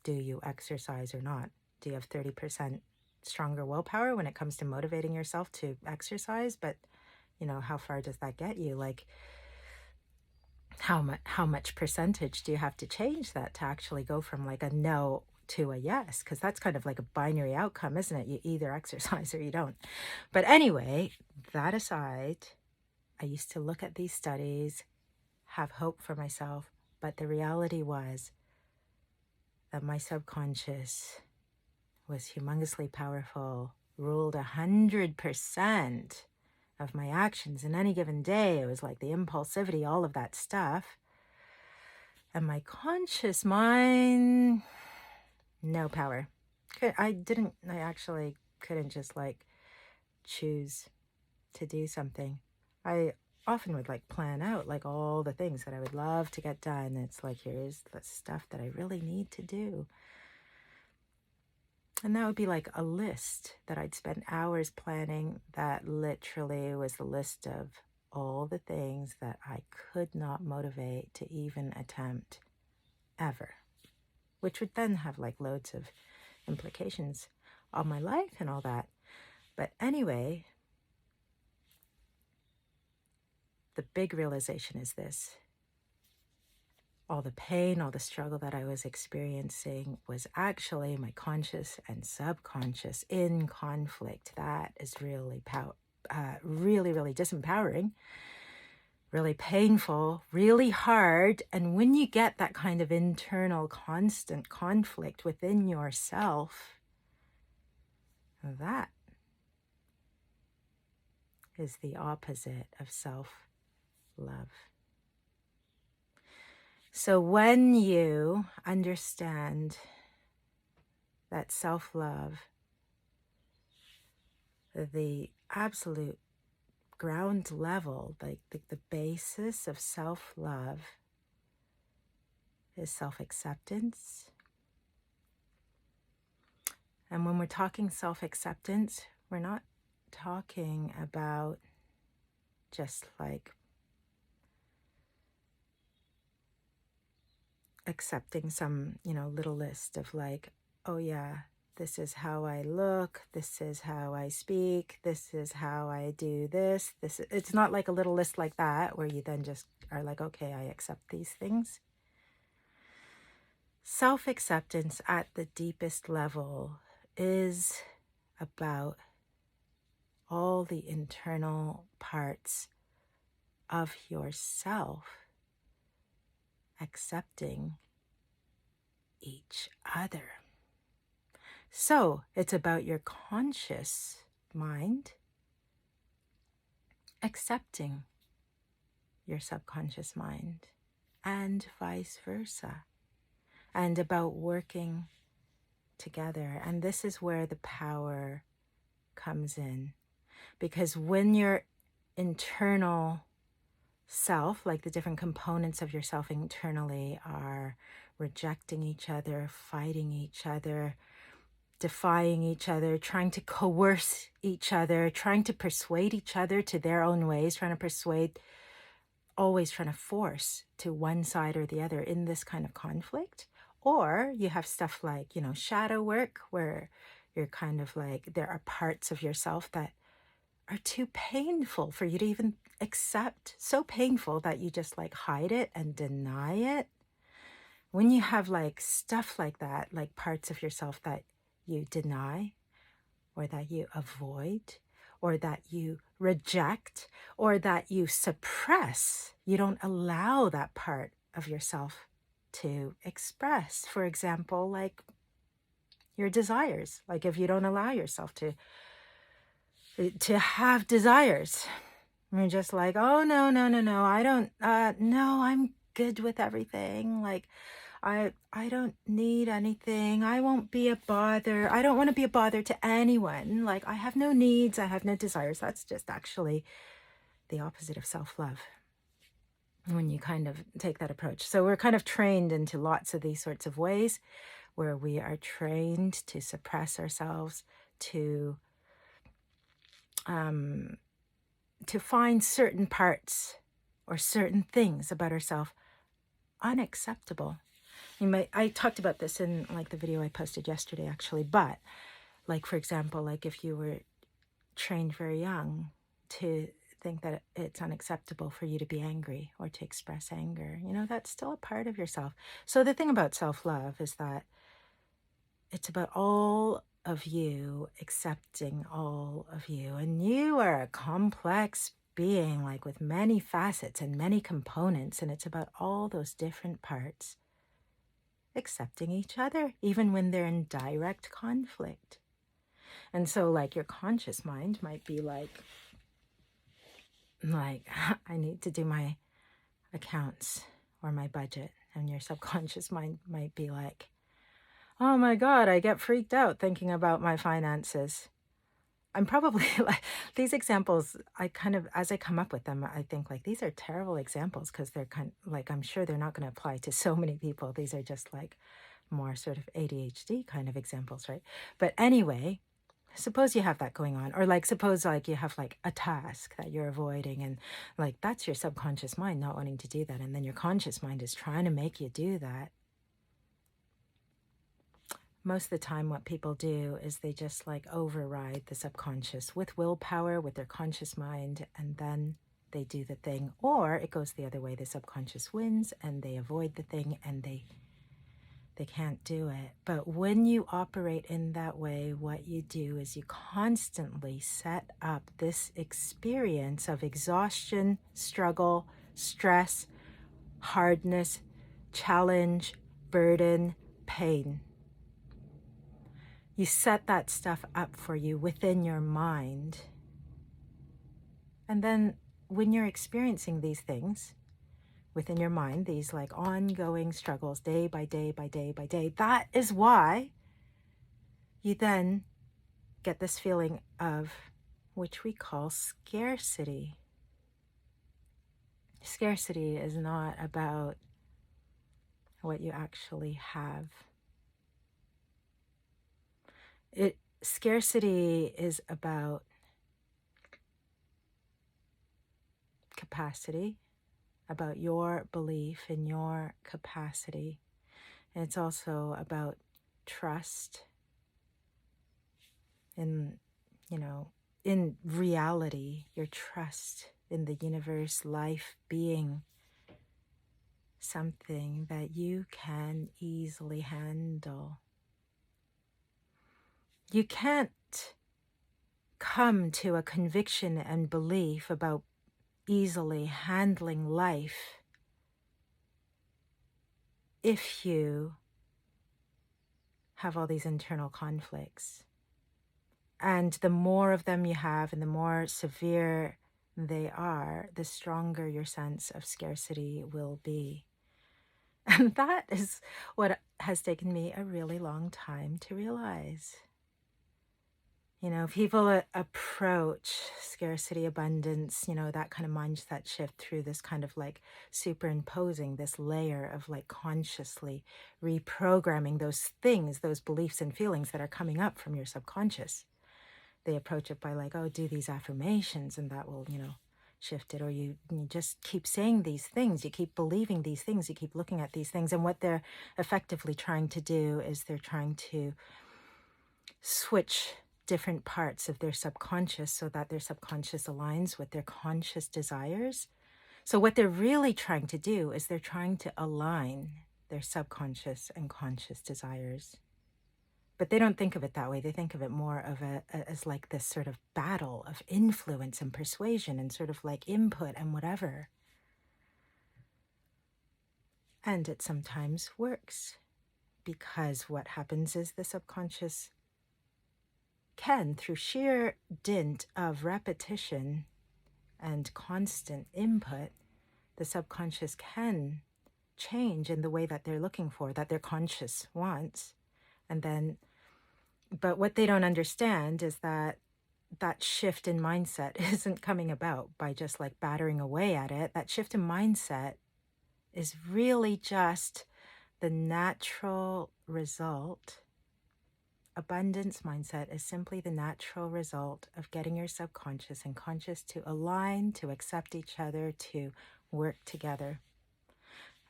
do you exercise or not? Do you have 30% stronger willpower when it comes to motivating yourself to exercise? But, how far does that get you? Like, how much percentage do you have to change that to actually go from like a no to a yes? Because that's kind of like a binary outcome, isn't it? You either exercise or you don't. But anyway, that aside, I used to look at these studies, have hope for myself, but the reality was that my subconscious was humongously powerful, ruled 100% of my actions in any given day. It was like the impulsivity, all of that stuff. And my conscious mind, no power. I actually couldn't just like choose to do something. I often would like plan out like all the things that I would love to get done. It's like, here's the stuff that I really need to do. And that would be like a list that I'd spend hours planning that literally was the list of all the things that I could not motivate to even attempt ever, which would then have like loads of implications on my life and all that. But anyway, the big realization is this. All the pain, all the struggle that I was experiencing was actually my conscious and subconscious in conflict. That is really, really disempowering, really painful, really hard. And when you get that kind of internal constant conflict within yourself, that is the opposite of self-love. So when you understand that self-love, the absolute ground level, like the basis of self-love is self-acceptance. And when we're talking self-acceptance, we're not talking about just like accepting some, little list of like, oh yeah, this is how I look, this is how I speak, this is how I do this. It's not like a little list like that where you then just are like, okay, I accept these things. Self-acceptance at the deepest level is about all the internal parts of yourself accepting each other. So it's about your conscious mind accepting your subconscious mind and vice versa, and about working together. And this is where the power comes in, because when your internal self, like the different components of yourself internally, are rejecting each other, fighting each other, defying each other, trying to coerce each other, trying to persuade each other to their own ways, always trying to force to one side or the other in this kind of conflict. Or you have stuff like, shadow work, where you're kind of like, there are parts of yourself that are too painful for you to even accept, so painful that you just like hide it and deny it. When you have like stuff like that, like parts of yourself that you deny, or that you avoid, or that you reject, or that you suppress, you don't allow that part of yourself to express. For example, like your desires. Like if you don't allow yourself to have desires, you're just like, oh, no, I don't, no, I'm good with everything. Like, I don't need anything. I won't be a bother. I don't want to be a bother to anyone. Like, I have no needs. I have no desires. That's just actually the opposite of self-love when you kind of take that approach. So we're kind of trained into lots of these sorts of ways where we are trained to suppress ourselves, to find certain parts or certain things about ourselves unacceptable. I talked about this in like the video I posted yesterday, actually, but like, for example, like if you were trained very young to think that it's unacceptable for you to be angry or to express anger, that's still a part of yourself. So the thing about self-love is that it's about all of you accepting all of you. And you are a complex being, like with many facets and many components. And it's about all those different parts accepting each other, even when they're in direct conflict. And so like your conscious mind might be like, I need to do my accounts or my budget. And your subconscious mind might be like, oh my God, I get freaked out thinking about my finances. I'm probably like, these examples, I kind of, as I come up with them, I think like these are terrible examples because they're kind of like, I'm sure they're not going to apply to so many people. These are just like more sort of ADHD kind of examples, right? But anyway, suppose you have that going on, or like suppose like you have like a task that you're avoiding, and like that's your subconscious mind not wanting to do that, and then your conscious mind is trying to make you do that. Most of the time what people do is they just like override the subconscious with willpower, with their conscious mind, and then they do the thing. Or it goes the other way, the subconscious wins and they avoid the thing and they can't do it. But when you operate in that way, what you do is you constantly set up this experience of exhaustion, struggle, stress, hardness, challenge, burden, pain. You set that stuff up for you within your mind. And then when you're experiencing these things within your mind, these like ongoing struggles day by day by day by day, that is why you then get this feeling of, which we call scarcity. Scarcity is not about what you actually have. Scarcity is about capacity, about your belief in your capacity. And it's also about trust in, in reality, your trust in the universe, life being something that you can easily handle. You can't come to a conviction and belief about easily handling life if you have all these internal conflicts. And the more of them you have and the more severe they are, the stronger your sense of scarcity will be. And that is what has taken me a really long time to realize. People approach scarcity, abundance, that kind of mindset shift through this kind of like superimposing this layer of like consciously reprogramming those things, those beliefs and feelings that are coming up from your subconscious. They approach it by like, oh, do these affirmations and that will, shift it. Or you just keep saying these things, you keep believing these things, you keep looking at these things. And what they're effectively trying to do is they're trying to switch different parts of their subconscious so that their subconscious aligns with their conscious desires. So what they're really trying to do is they're trying to align their subconscious and conscious desires. But they don't think of it that way. They think of it more of as like this sort of battle of influence and persuasion and sort of like input and whatever. And it sometimes works because what happens is the subconscious can, through sheer dint of repetition and constant input, the subconscious can change in the way that they're looking for, that their conscious wants. And then, but what they don't understand is that that shift in mindset isn't coming about by just like battering away at it. That shift in mindset is really just the natural result. Abundance mindset is simply the natural result of getting your subconscious and conscious to align, to accept each other, to work together.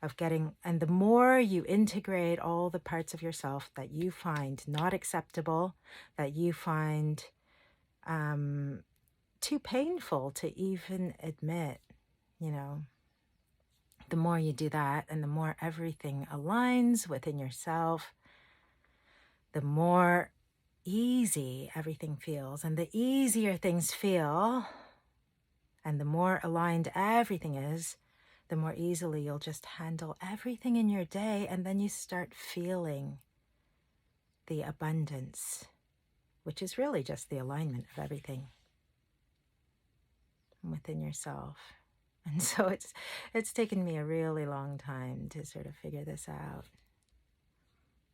And the more you integrate all the parts of yourself that you find not acceptable, that you find too painful to even admit, the more you do that and the more everything aligns within yourself, the more easy everything feels. And the easier things feel and the more aligned everything is, the more easily you'll just handle everything in your day. And then you start feeling the abundance, which is really just the alignment of everything within yourself. And so it's taken me a really long time to sort of figure this out.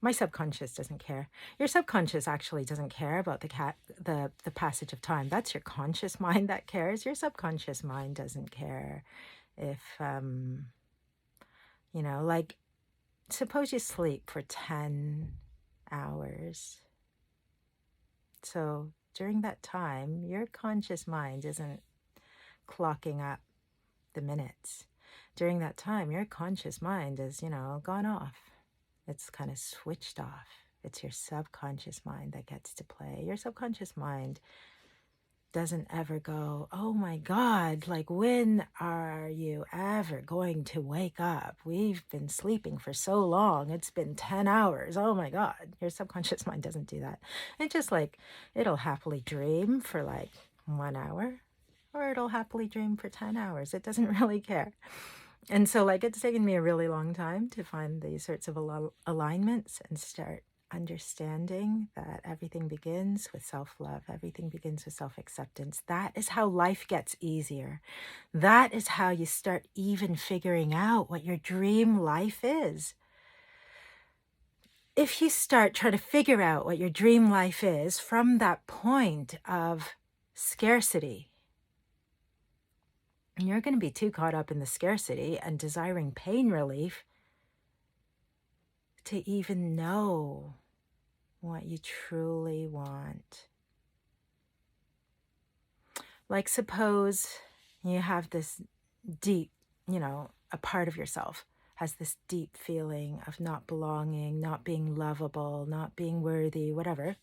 My subconscious doesn't care. Your subconscious actually doesn't care about the passage of time. That's your conscious mind that cares. Your subconscious mind doesn't care if, like, suppose you sleep for 10 hours. So during that time, your conscious mind isn't clocking up the minutes. During that time, your conscious mind is, gone off. It's kind of switched off. It's your subconscious mind that gets to play. Your subconscious mind doesn't ever go, oh my God, like, when are you ever going to wake up? We've been sleeping for so long. It's been 10 hours. Oh my God. Your subconscious mind doesn't do that. It just it'll happily dream for 1 hour, or it'll happily dream for 10 hours. It doesn't really care. And so it's taken me a really long time to find these sorts of alignments and start understanding that everything begins with self-love. Everything begins with self-acceptance. That is how life gets easier. That is how you start even figuring out what your dream life is. If you start trying to figure out what your dream life is from that point of scarcity, you're going to be too caught up in the scarcity and desiring pain relief to even know what you truly want. Like, suppose you have this deep, a part of yourself has this deep feeling of not belonging, not being lovable, not being worthy, whatever.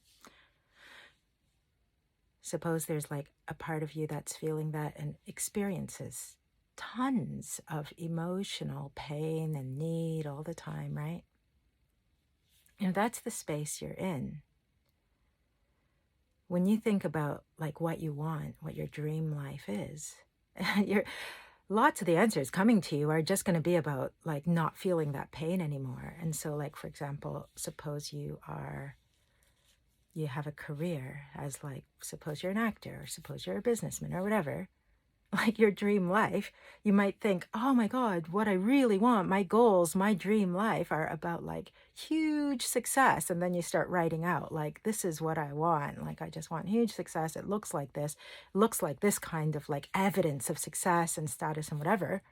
Suppose there's a part of you that's feeling that and experiences tons of emotional pain and need all the time, right? That's the space you're in. When you think about what you want, what your dream life is, lots of the answers coming to you are just going to be about not feeling that pain anymore. And so for example, suppose you have a career as suppose you're an actor, or suppose you're a businessman or whatever, your dream life, you might think, oh my God, what I really want, my goals, my dream life are about huge success. And then you start writing out this is what I want. I just want huge success. It looks like this. It looks like this kind of evidence of success and status and whatever.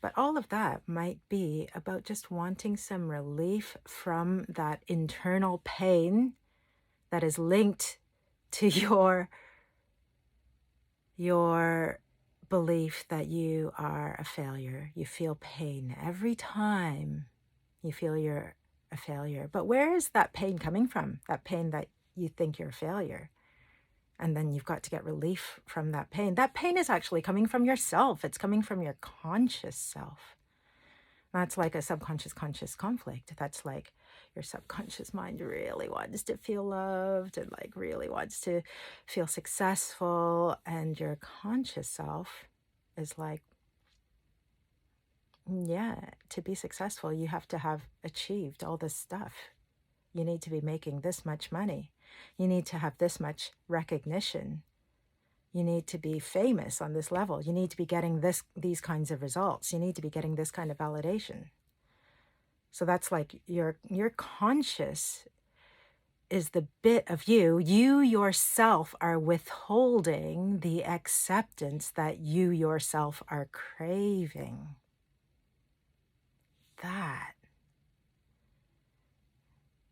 But all of that might be about just wanting some relief from that internal pain that is linked to your belief that you are a failure. You feel pain every time you feel you're a failure. But where is that pain coming from? That pain that you think you're a failure. And then you've got to get relief from that pain. That pain is actually coming from yourself. It's coming from your conscious self. That's a subconscious conscious conflict. That's your subconscious mind really wants to feel loved and really wants to feel successful. And your conscious self is yeah, to be successful, you have to have achieved all this stuff. You need to be making this much money. You need to have this much recognition. You need to be famous on this level. You need to be getting these kinds of results. You need to be getting this kind of validation. So that's your conscious is the bit of you yourself are withholding the acceptance that you yourself are craving. That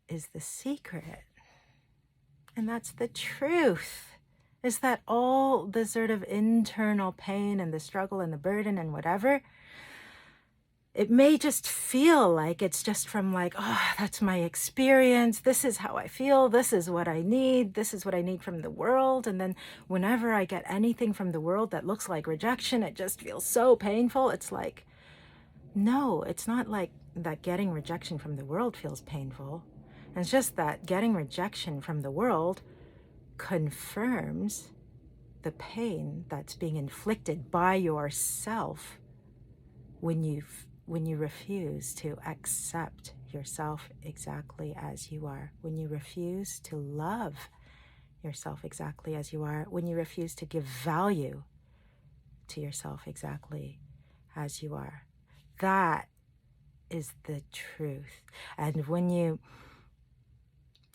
is the secret. And that's the truth. is that all the sort of internal pain and the struggle and the burden and whatever, it may just feel like it's just from like, oh, that's my experience. This is how I feel. This is what I need. This is what I need from the world. And then whenever I get anything from the world that looks like rejection, it just feels so painful. It's like, no, it's not like that getting rejection from the world feels painful. And it's just that getting rejection from the world confirms the pain that's being inflicted by yourself when you refuse to accept yourself exactly as you are, when you refuse to love yourself exactly as you are, when you refuse to give value to yourself exactly as you are. That is the truth. And when you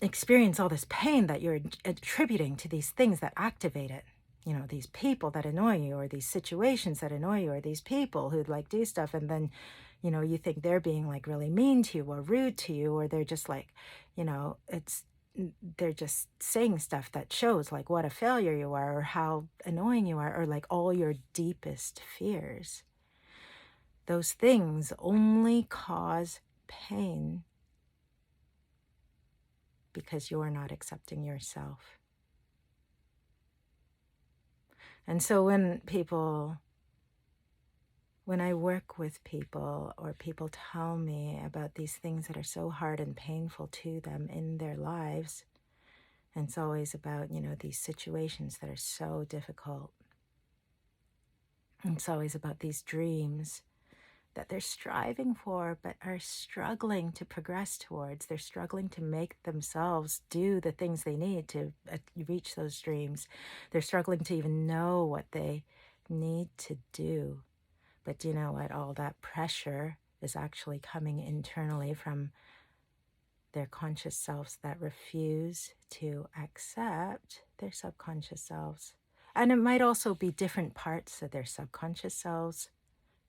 experience all this pain that you're attributing to these things that activate it, you know, these people that annoy you, or these situations that annoy you, or these people who like do stuff, and then, you know, you think they're being like really mean to you or rude to you, or they're just like, you know, they're just saying stuff that shows like what a failure you are, or how annoying you are, or like all your deepest fears. Those things only cause pain because you're not accepting yourself. And so when I work with people, or people tell me about these things that are so hard and painful to them in their lives, and it's always about, you know, these situations that are so difficult. And it's always about these dreams that they're striving for, but are struggling to progress towards. They're struggling to make themselves do the things they need to reach those dreams. They're struggling to even know what they need to do. But you know what? All that pressure is actually coming internally from their conscious selves that refuse to accept their subconscious selves. And it might also be different parts of their subconscious selves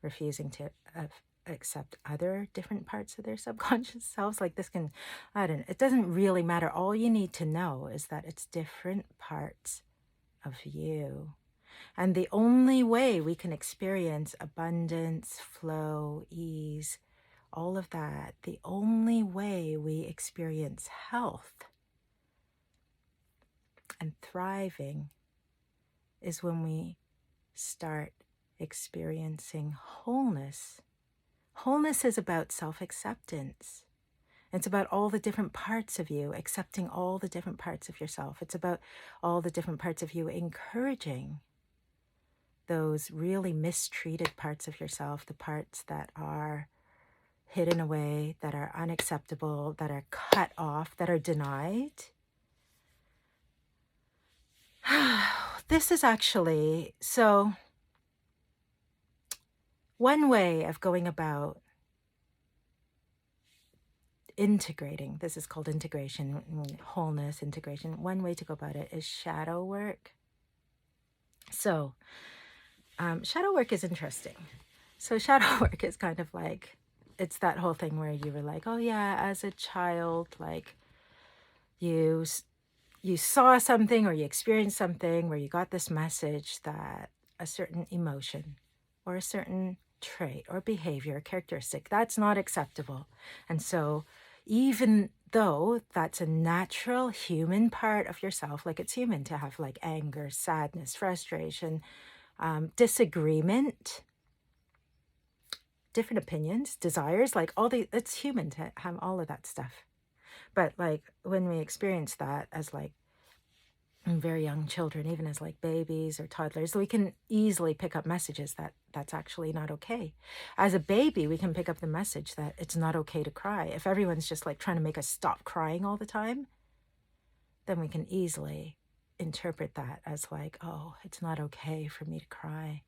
refusing to accept other different parts of their subconscious selves. Like this can, it doesn't really matter. All you need to know is that it's different parts of you. And the only way we can experience abundance, flow, ease, all of that, the only way we experience health and thriving is when we start experiencing wholeness. Wholeness is about self-acceptance. It's about all the different parts of you, accepting all the different parts of yourself. It's about all the different parts of you encouraging those really mistreated parts of yourself, the parts that are hidden away, that are unacceptable, that are cut off, that are denied. This is actually, so one way of going about integrating, this is called integration, wholeness, integration. One way to go about it is shadow work. So shadow work is interesting. So shadow work is kind of like, it's that whole thing where you were like, oh yeah, as a child, like you saw something or you experienced something where you got this message that a certain emotion or a certain trait or behavior, characteristic, that's not acceptable. And so even though that's a natural human part of yourself, like it's human to have like anger, sadness, frustration, disagreement, different opinions, desires, like it's human to have all of that stuff. But like when we experience that as like very young children, even as like babies or toddlers, we can easily pick up messages that that's actually not okay. As a baby, we can pick up the message that it's not okay to cry. If everyone's just like trying to make us stop crying all the time, then we can easily interpret that as like, oh, it's not okay for me to cry.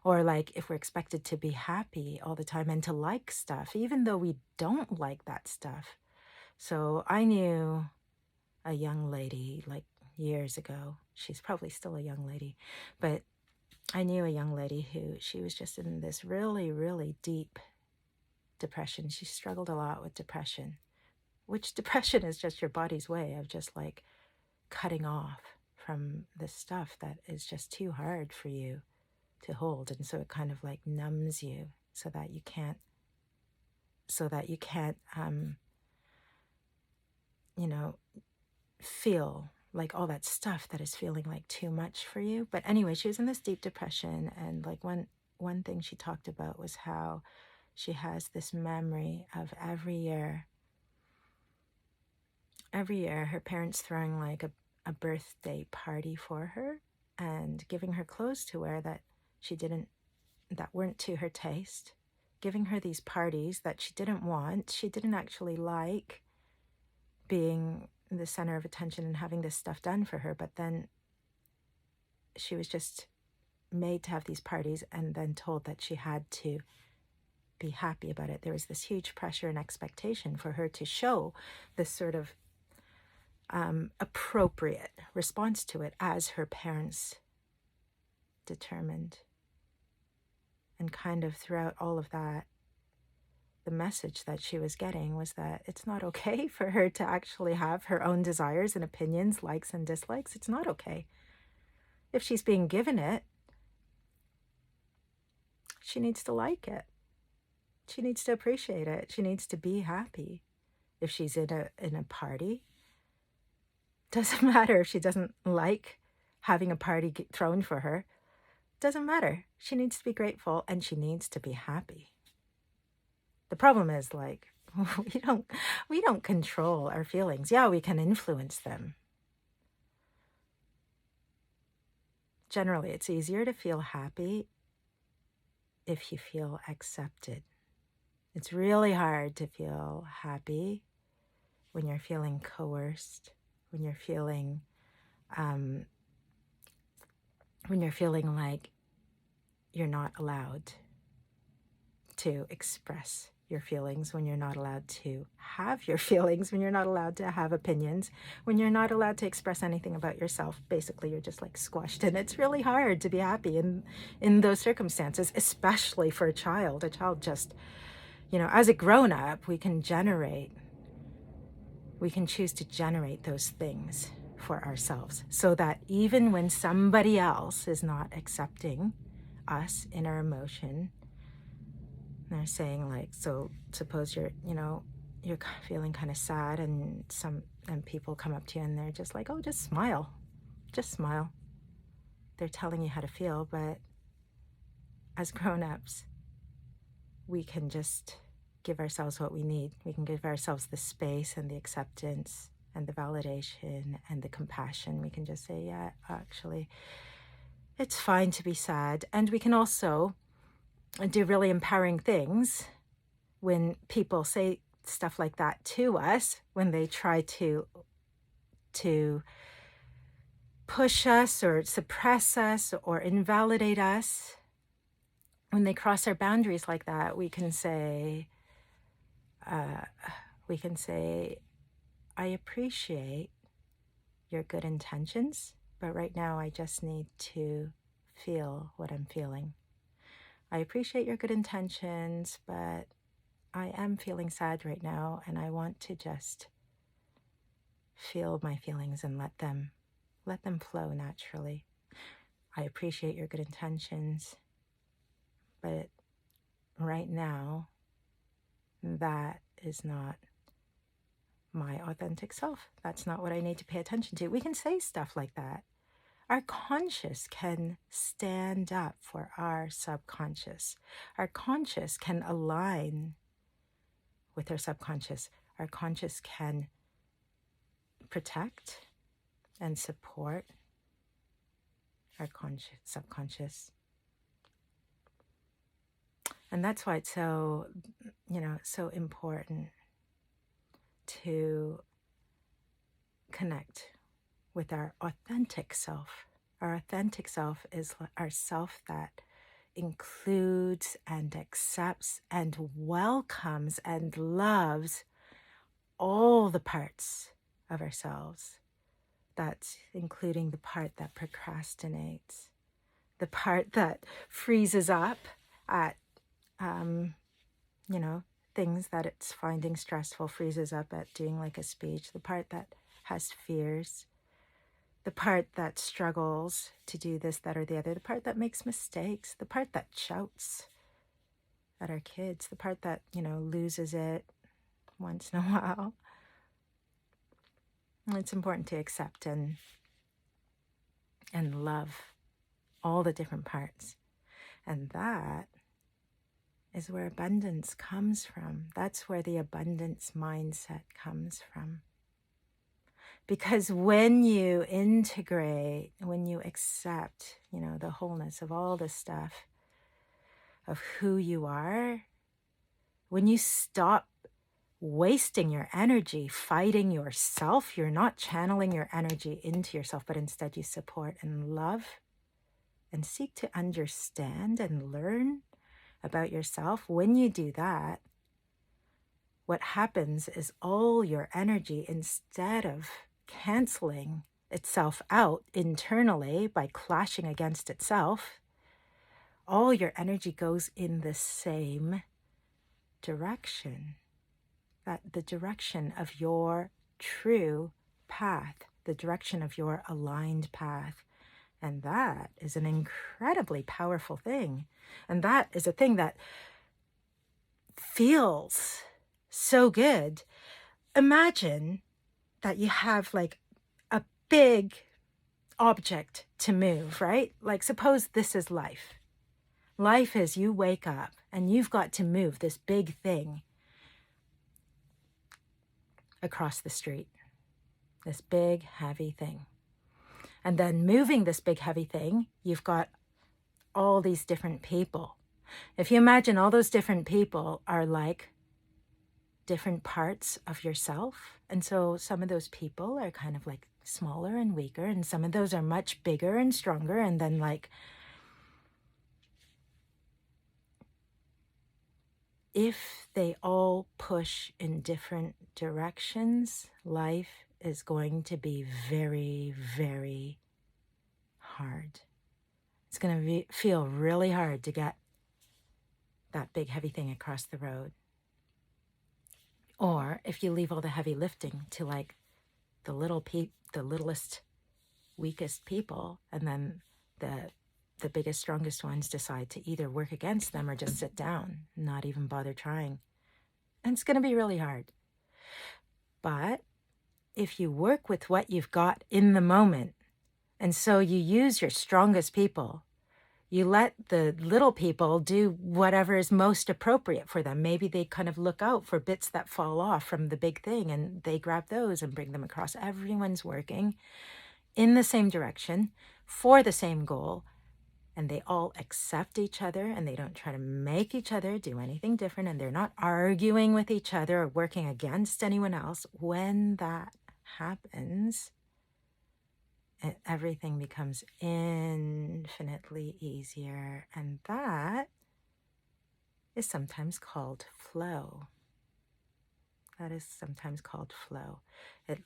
Or like if we're expected to be happy all the time and to like stuff, even though we don't like that stuff. So I knew a young lady like years ago. She's probably still a young lady, but I knew a young lady who she was just in this really, really deep depression. She struggled a lot with depression, which depression is just your body's way of just like cutting off from the stuff that is just too hard for you to hold. And so it kind of like numbs you so that you can't, feel like all that stuff that is feeling like too much for you. But anyway, she was in this deep depression, and like one thing she talked about was how she has this memory of every year her parents throwing like a birthday party for her and giving her clothes to wear that weren't to her taste, giving her these parties that she didn't want. She didn't actually like being the center of attention and having this stuff done for her, but then she was just made to have these parties and then told that she had to be happy about it. There was this huge pressure and expectation for her to show this sort of appropriate response to it as her parents determined. And kind of throughout all of that, the message that she was getting was that it's not okay for her to actually have her own desires and opinions, likes and dislikes. It's not okay. If she's being given it, she needs to like it. She needs to appreciate it. She needs to be happy. If she's in a party, doesn't matter if she doesn't like having a party thrown for her. Doesn't matter. She needs to be grateful and she needs to be happy. The problem is, like, we don't control our feelings. Yeah, we can influence them. Generally, it's easier to feel happy if you feel accepted. It's really hard to feel happy when you're feeling coerced, when you're feeling like you're not allowed to express your feelings, when you're not allowed to have your feelings, when you're not allowed to have opinions, when you're not allowed to express anything about yourself. Basically, you're just like squashed. And it's really hard to be happy in those circumstances, especially for a child. A child just, as a grown-up, we can choose to generate those things for ourselves, so that even when somebody else is not accepting us in our emotion, they're saying like, so suppose you're feeling kind of sad and people come up to you and they're just like, oh, just smile. They're telling you how to feel, but as grown-ups, we can just give ourselves what we need. We can give ourselves the space and the acceptance and the validation and the compassion. We can just say, yeah, actually, it's fine to be sad. And we can also do really empowering things when people say stuff like that to us, when they try to push us or suppress us or invalidate us. When they cross our boundaries like that, we can say, I appreciate your good intentions, but right now I just need to feel what I'm feeling. I appreciate your good intentions, but I am feeling sad right now, and I want to just feel my feelings and let them flow naturally. I appreciate your good intentions, but right now, that is not my authentic self. That's not what I need to pay attention to. We can say stuff like that. Our conscious can stand up for our subconscious. Our conscious can align with our subconscious. Our conscious can protect and support our subconscious. And that's why it's so important to connect with our authentic self. Our authentic self is our self that includes and accepts and welcomes and loves all the parts of ourselves. That's including the part that procrastinates, the part that freezes up at things that it's finding stressful, freezes up at doing like a speech, the part that has fears, the part that struggles to do this, that, or the other, the part that makes mistakes, the part that shouts at our kids, the part that, loses it once in a while. It's important to accept and love all the different parts. And that is where abundance comes from. That's where the abundance mindset comes from. Because when you integrate, when you accept, the wholeness of all this stuff, of who you are, when you stop wasting your energy fighting yourself, you're not channeling your energy into yourself, but instead you support and love and seek to understand and learn about yourself. When you do that, what happens is all your energy, instead of canceling itself out internally by clashing against itself, all your energy goes in the same direction. That the direction of your true path, the direction of your aligned path. And that is an incredibly powerful thing. And that is a thing that feels so good. Imagine that you have like a big object to move, right? Like suppose this is life. Life is you wake up and you've got to move this big thing across the street, this big heavy thing. And then moving this big heavy thing, you've got all these different people. If you imagine all those different people are like different parts of yourself. And so some of those people are kind of like smaller and weaker, and some of those are much bigger and stronger. And then like, if they all push in different directions, life is going to be very, very hard. It's going to feel really hard to get that big heavy thing across the road. Or if you leave all the heavy lifting to like the littlest, weakest people, and then the biggest, strongest ones decide to either work against them or just sit down, not even bother trying. And it's going to be really hard. But if you work with what you've got in the moment, and so you use your strongest people, you let the little people do whatever is most appropriate for them. Maybe they kind of look out for bits that fall off from the big thing and they grab those and bring them across. Everyone's working in the same direction for the same goal. And they all accept each other and they don't try to make each other do anything different. And they're not arguing with each other or working against anyone else. When that happens, everything becomes infinitely easier. And that is sometimes called flow. That is sometimes called flow. It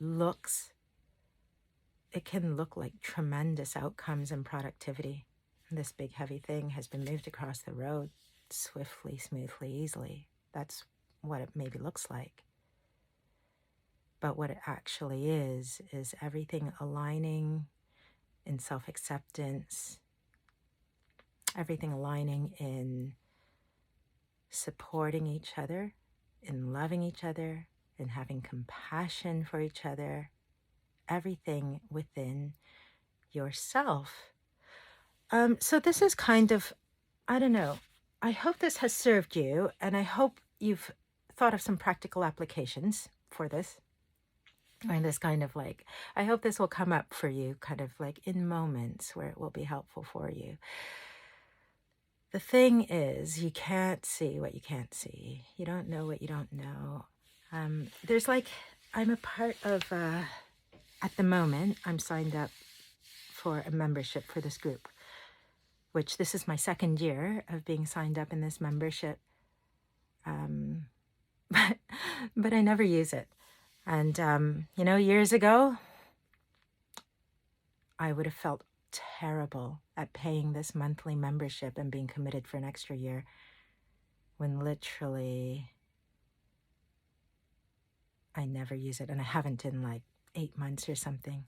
can look like tremendous outcomes and productivity. This big heavy thing has been moved across the road swiftly, smoothly, easily. That's what it maybe looks like. But what it actually is everything aligning in self-acceptance, everything aligning in supporting each other, in loving each other, in having compassion for each other, everything within yourself. So this is kind of, I don't know, I hope this has served you, and I hope you've thought of some practical applications for this. And this kind of like, I hope this will come up for you kind of like in moments where it will be helpful for you. The thing is, you can't see what you can't see. You don't know what you don't know. There's like, I'm a part of, at the moment, I'm signed up for a membership for this group, which this is my second year of being signed up in this membership. But I never use it. And, years ago, I would have felt terrible at paying this monthly membership and being committed for an extra year when literally I never use it. And I haven't in like 8 months or something.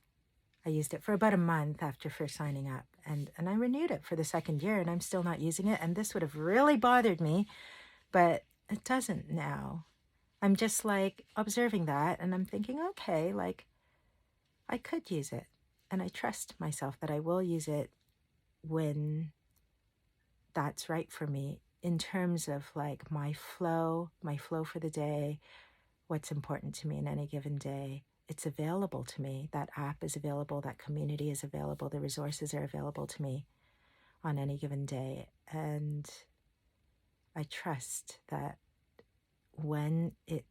I used it for about a month after first signing up, and I renewed it for the second year, and I'm still not using it. And this would have really bothered me, but it doesn't now. I'm just like observing that, and I'm thinking, okay, like I could use it, and I trust myself that I will use it when that's right for me, in terms of like my flow for the day, what's important to me in any given day. It's available to me. That app is available, that community is available, the resources are available to me on any given day. And I trust that when it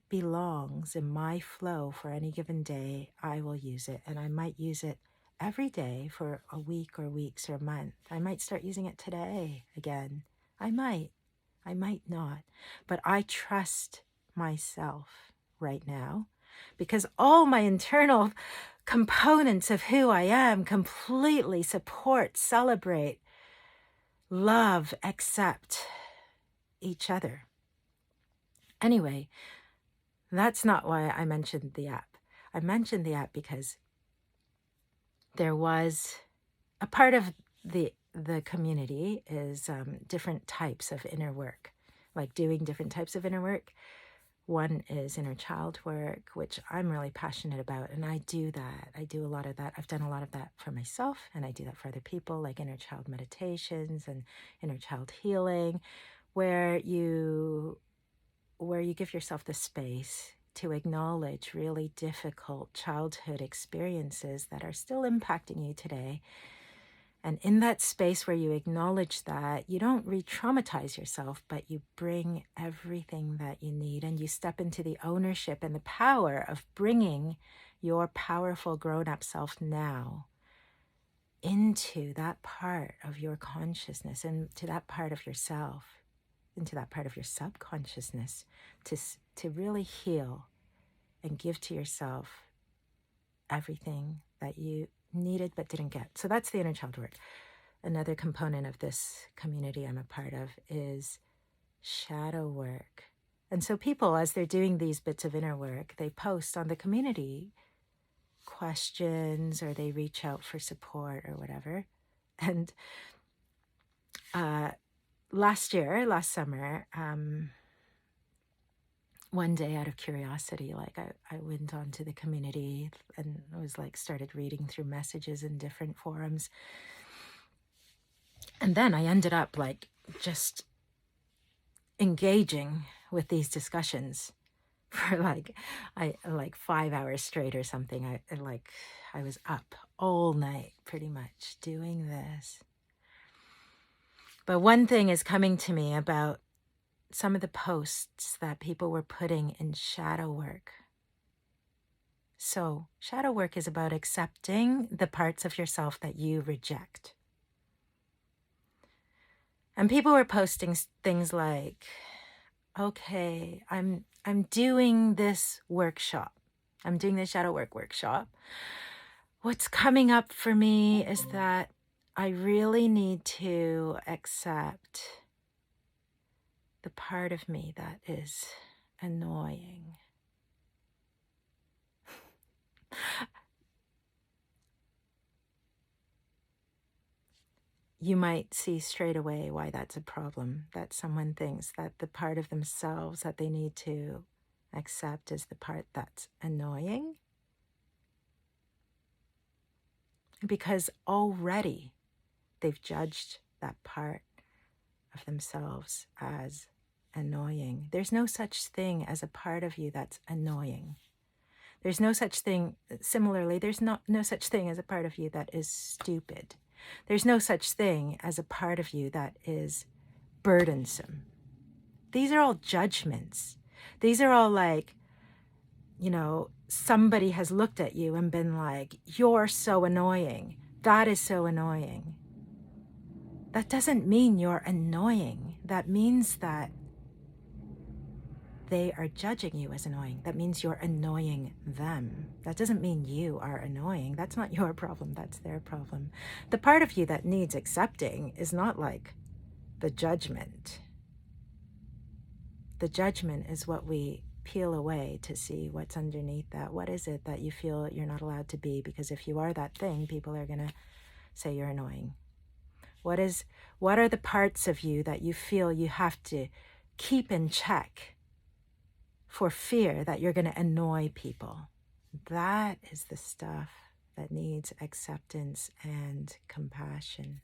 belongs in my flow for any given day, I will use it. And I might use it every day for a week or weeks or a month. I might start using it today again. I might not. But I trust myself right now, because all my internal components of who I am completely support, celebrate, love, accept each other. Anyway, that's not why I mentioned the app. I mentioned the app because there was a part of the community is different types of inner work, like doing different types of inner work. One is inner child work, which I'm really passionate about, and I do that. I do a lot of that. I've done a lot of that for myself, and I do that for other people, like inner child meditations and inner child healing, where you give yourself the space to acknowledge really difficult childhood experiences that are still impacting you today. And in that space where you acknowledge that, you don't re-traumatize yourself, but you bring everything that you need, and you step into the ownership and the power of bringing your powerful grown-up self now into that part of your consciousness, and to that part of yourself, into that part of your subconsciousness, to really heal and give to yourself everything that you needed but didn't get. So that's the inner child work. Another component of this community I'm a part of is shadow work. And so people, as they're doing these bits of inner work, they post on the community questions, or they reach out for support or whatever. And last summer, one day out of curiosity, like I went onto the community and I was like, started reading through messages in different forums. And then I ended up like just engaging with these discussions for like 5 hours straight or something. I was up all night pretty much doing this. But one thing is coming to me about some of the posts that people were putting in shadow work. So shadow work is about accepting the parts of yourself that you reject. And people were posting things like, okay, I'm doing this workshop. I'm doing the shadow work workshop. What's coming up for me is that I really need to accept the part of me that is annoying. You might see straight away why that's a problem, that someone thinks that the part of themselves that they need to accept is the part that's annoying. Because already they've judged that part of themselves as annoying. There's no such thing as a part of you that's annoying. There's no such thing, similarly, there's no such thing as a part of you that is stupid. There's no such thing as a part of you that is burdensome. These are all judgments. These are all like, somebody has looked at you and been like, you're so annoying. That is so annoying. That doesn't mean you're annoying. That means that they are judging you as annoying. That means you're annoying them. That doesn't mean you are annoying. That's not your problem. That's their problem. The part of you that needs accepting is not like the judgment. The judgment is what we peel away to see what's underneath that. What is it that you feel you're not allowed to be? Because if you are that thing, people are going to say you're annoying. What are the parts of you that you feel you have to keep in check for fear that you're going to annoy people? That is the stuff that needs acceptance and compassion.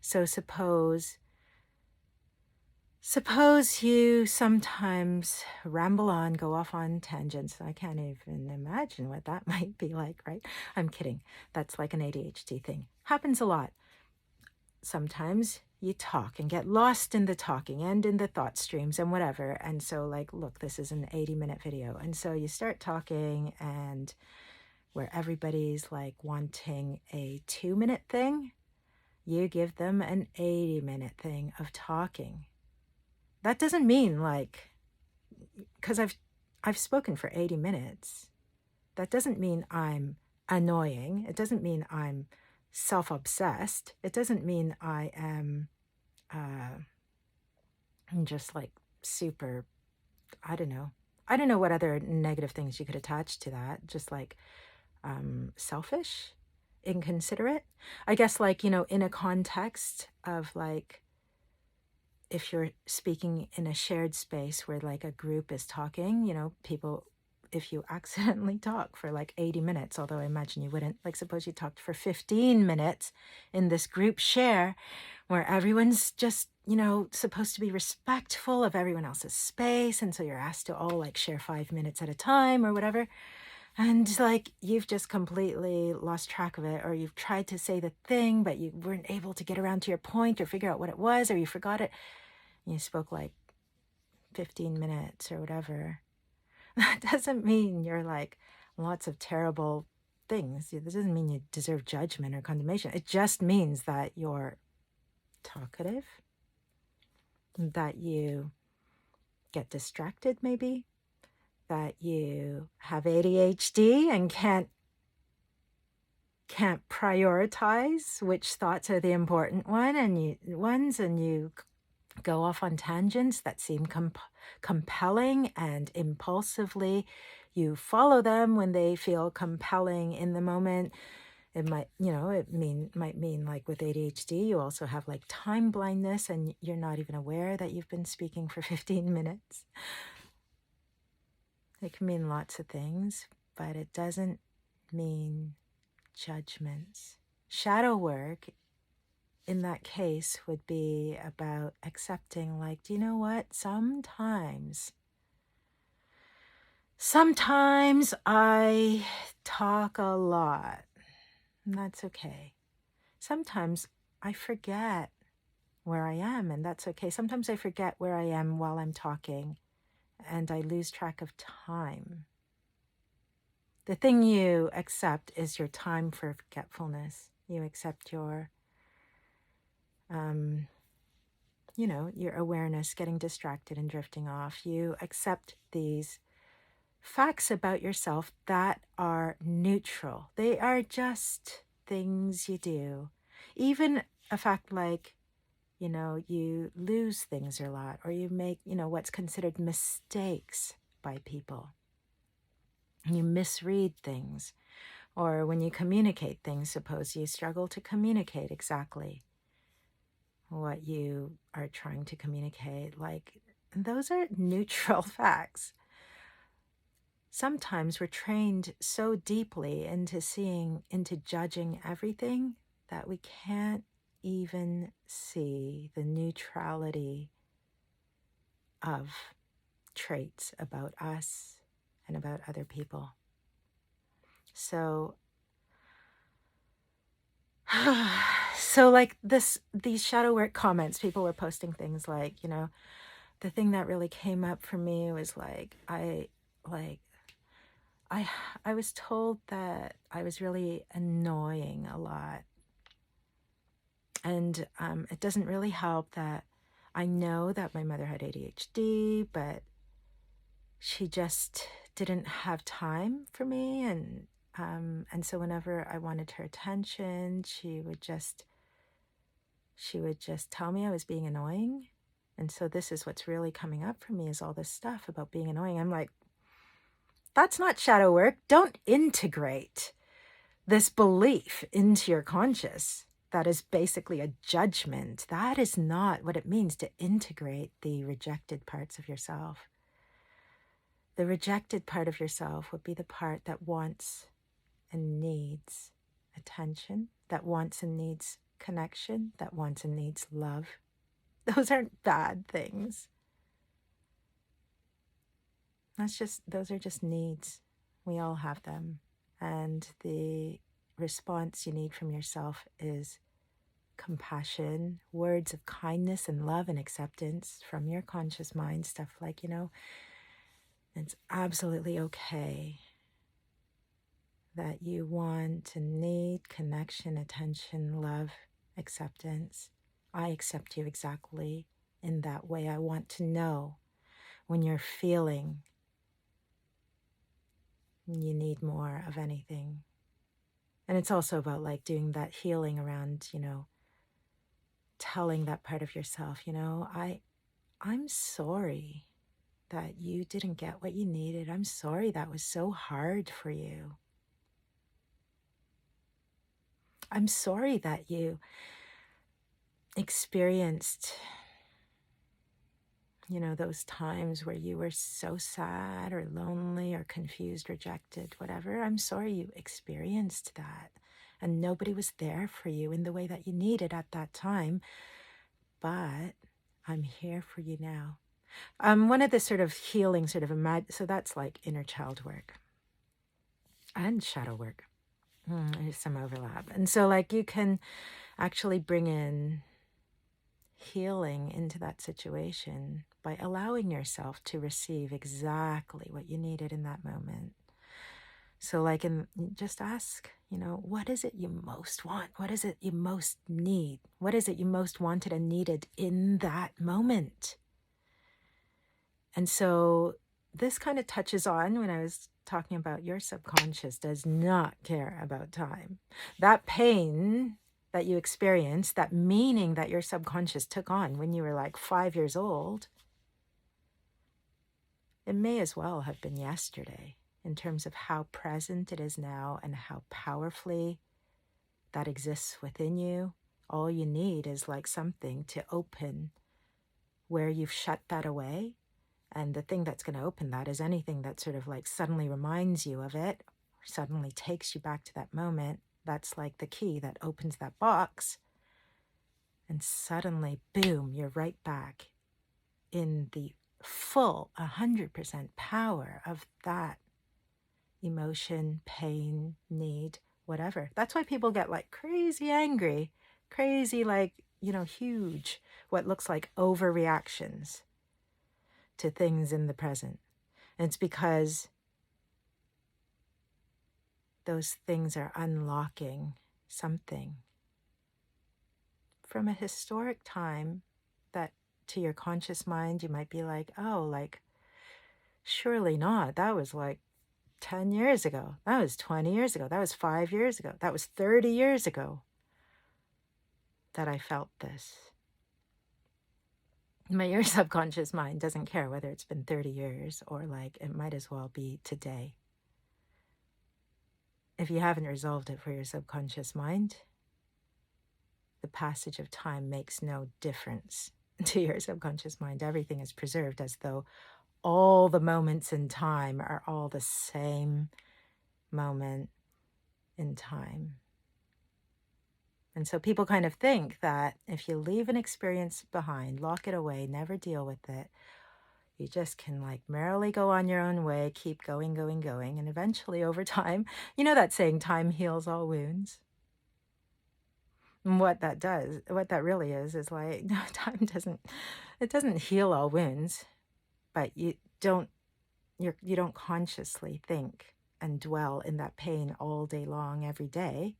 So suppose you sometimes ramble on, go off on tangents. I can't even imagine what that might be like, right? I'm kidding. That's like an ADHD thing. Happens a lot. Sometimes you talk and get lost in the talking and in the thought streams and whatever. And so like, look, this is an 80-minute video. And so you start talking, and where everybody's like wanting a 2-minute thing, you give them an 80-minute thing of talking. That doesn't mean like, because I've spoken for 80 minutes. That doesn't mean I'm annoying. It doesn't mean I'm self-obsessed. It doesn't mean I am just like super, I don't know what other negative things you could attach to that. Just like selfish, inconsiderate. I guess like, in a context of like, if you're speaking in a shared space where like a group is talking, people, if you accidentally talk for like 80 minutes, although I imagine you wouldn't, like suppose you talked for 15 minutes in this group share where everyone's just, supposed to be respectful of everyone else's space. And so you're asked to all like share 5 minutes at a time or whatever. And like, you've just completely lost track of it, or you've tried to say the thing, but you weren't able to get around to your point or figure out what it was, or you forgot it. You spoke like 15 minutes or whatever. That doesn't mean you're like lots of terrible things. It doesn't mean you deserve judgment or condemnation. It just means that you're talkative, that you get distracted maybe, that you have ADHD and can't prioritize which thoughts are the important ones, and you go off on tangents that seem compelling, and impulsively you follow them when they feel compelling in the moment. It might, might mean like with ADHD, you also have like time blindness and you're not even aware that you've been speaking for 15 minutes. It can mean lots of things, but it doesn't mean judgments. Shadow work in that case would be about accepting, like, do you know what? Sometimes I talk a lot, and that's okay. Sometimes I forget where I am, and that's okay. Sometimes I forget where I am while I'm talking, and I lose track of time. The thing you accept is your time for forgetfulness. You accept your your awareness getting distracted and drifting off. You accept these facts about yourself that are neutral. They are just things you do. Even a fact like, you lose things a lot, or you make, what's considered mistakes by people. You misread things, or when you communicate things, suppose you struggle to communicate exactly what you are trying to communicate. Like, those are neutral facts. Sometimes we're trained so deeply into judging everything that we can't even see the neutrality of traits about us and about other people. So like these shadow work comments, people were posting things like, the thing that really came up for me was like, I was told that I was really annoying a lot. And it doesn't really help that I know that my mother had ADHD, but she just didn't have time for me. And so whenever I wanted her attention, she would just tell me I was being annoying. And so this is what's really coming up for me, is all this stuff about being annoying. I'm like, That's not shadow work. Don't integrate this belief into your conscious. That is basically a judgment. That is not what it means to integrate the rejected parts of yourself. The rejected part of yourself would be the part that wants and needs attention, that wants and needs connection, that wants and needs love. Those aren't bad things. Those are just needs. We all have them. And the response you need from yourself is compassion, words of kindness and love and acceptance from your conscious mind. Stuff like, it's absolutely okay that you want and need connection, attention, love, acceptance. I accept you exactly in that way. I want to know when you're feeling you need more of anything. And it's also about like doing that healing around, telling that part of yourself, I'm sorry that you didn't get what you needed. I'm sorry that was so hard for you. I'm sorry that you experienced, those times where you were so sad or lonely or confused, rejected, whatever. I'm sorry you experienced that. And nobody was there for you in the way that you needed at that time. But I'm here for you now. One of the sort of healing so that's like inner child work and shadow work. There's some overlap. And so like you can actually bring in healing into that situation by allowing yourself to receive exactly what you needed in that moment. So like, just ask, what is it you most want? What is it you most need? What is it you most wanted and needed in that moment? And so this kind of touches on when I was talking about your subconscious does not care about time. That pain that you experienced, that meaning that your subconscious took on when you were like 5 years old, it may as well have been yesterday in terms of how present it is now and how powerfully that exists within you. All you need is like something to open where you've shut that away. And the thing that's going to open that is anything that sort of like suddenly reminds you of it, or suddenly takes you back to that moment. That's like the key that opens that box. And suddenly, boom, you're right back in the full 100% power of that emotion, pain, need, whatever. That's why people get like crazy angry, crazy like, huge, what looks like overreactions to things in the present. And it's because those things are unlocking something from a historic time that to your conscious mind, you might be like, oh, like, surely not. That was like 10 years ago. That was 20 years ago. That was 5 years ago. That was 30 years ago that I felt this. Your subconscious mind doesn't care whether it's been 30 years or like it might as well be today. If you haven't resolved it for your subconscious mind, the passage of time makes no difference to your subconscious mind. Everything is preserved as though all the moments in time are all the same moment in time. And so people kind of think that if you leave an experience behind, lock it away, never deal with it, you just can like merrily go on your own way, keep going. And eventually over time, that saying, time heals all wounds. And what that really is like, no, time doesn't heal all wounds, but you don't consciously think and dwell in that pain all day long, every day.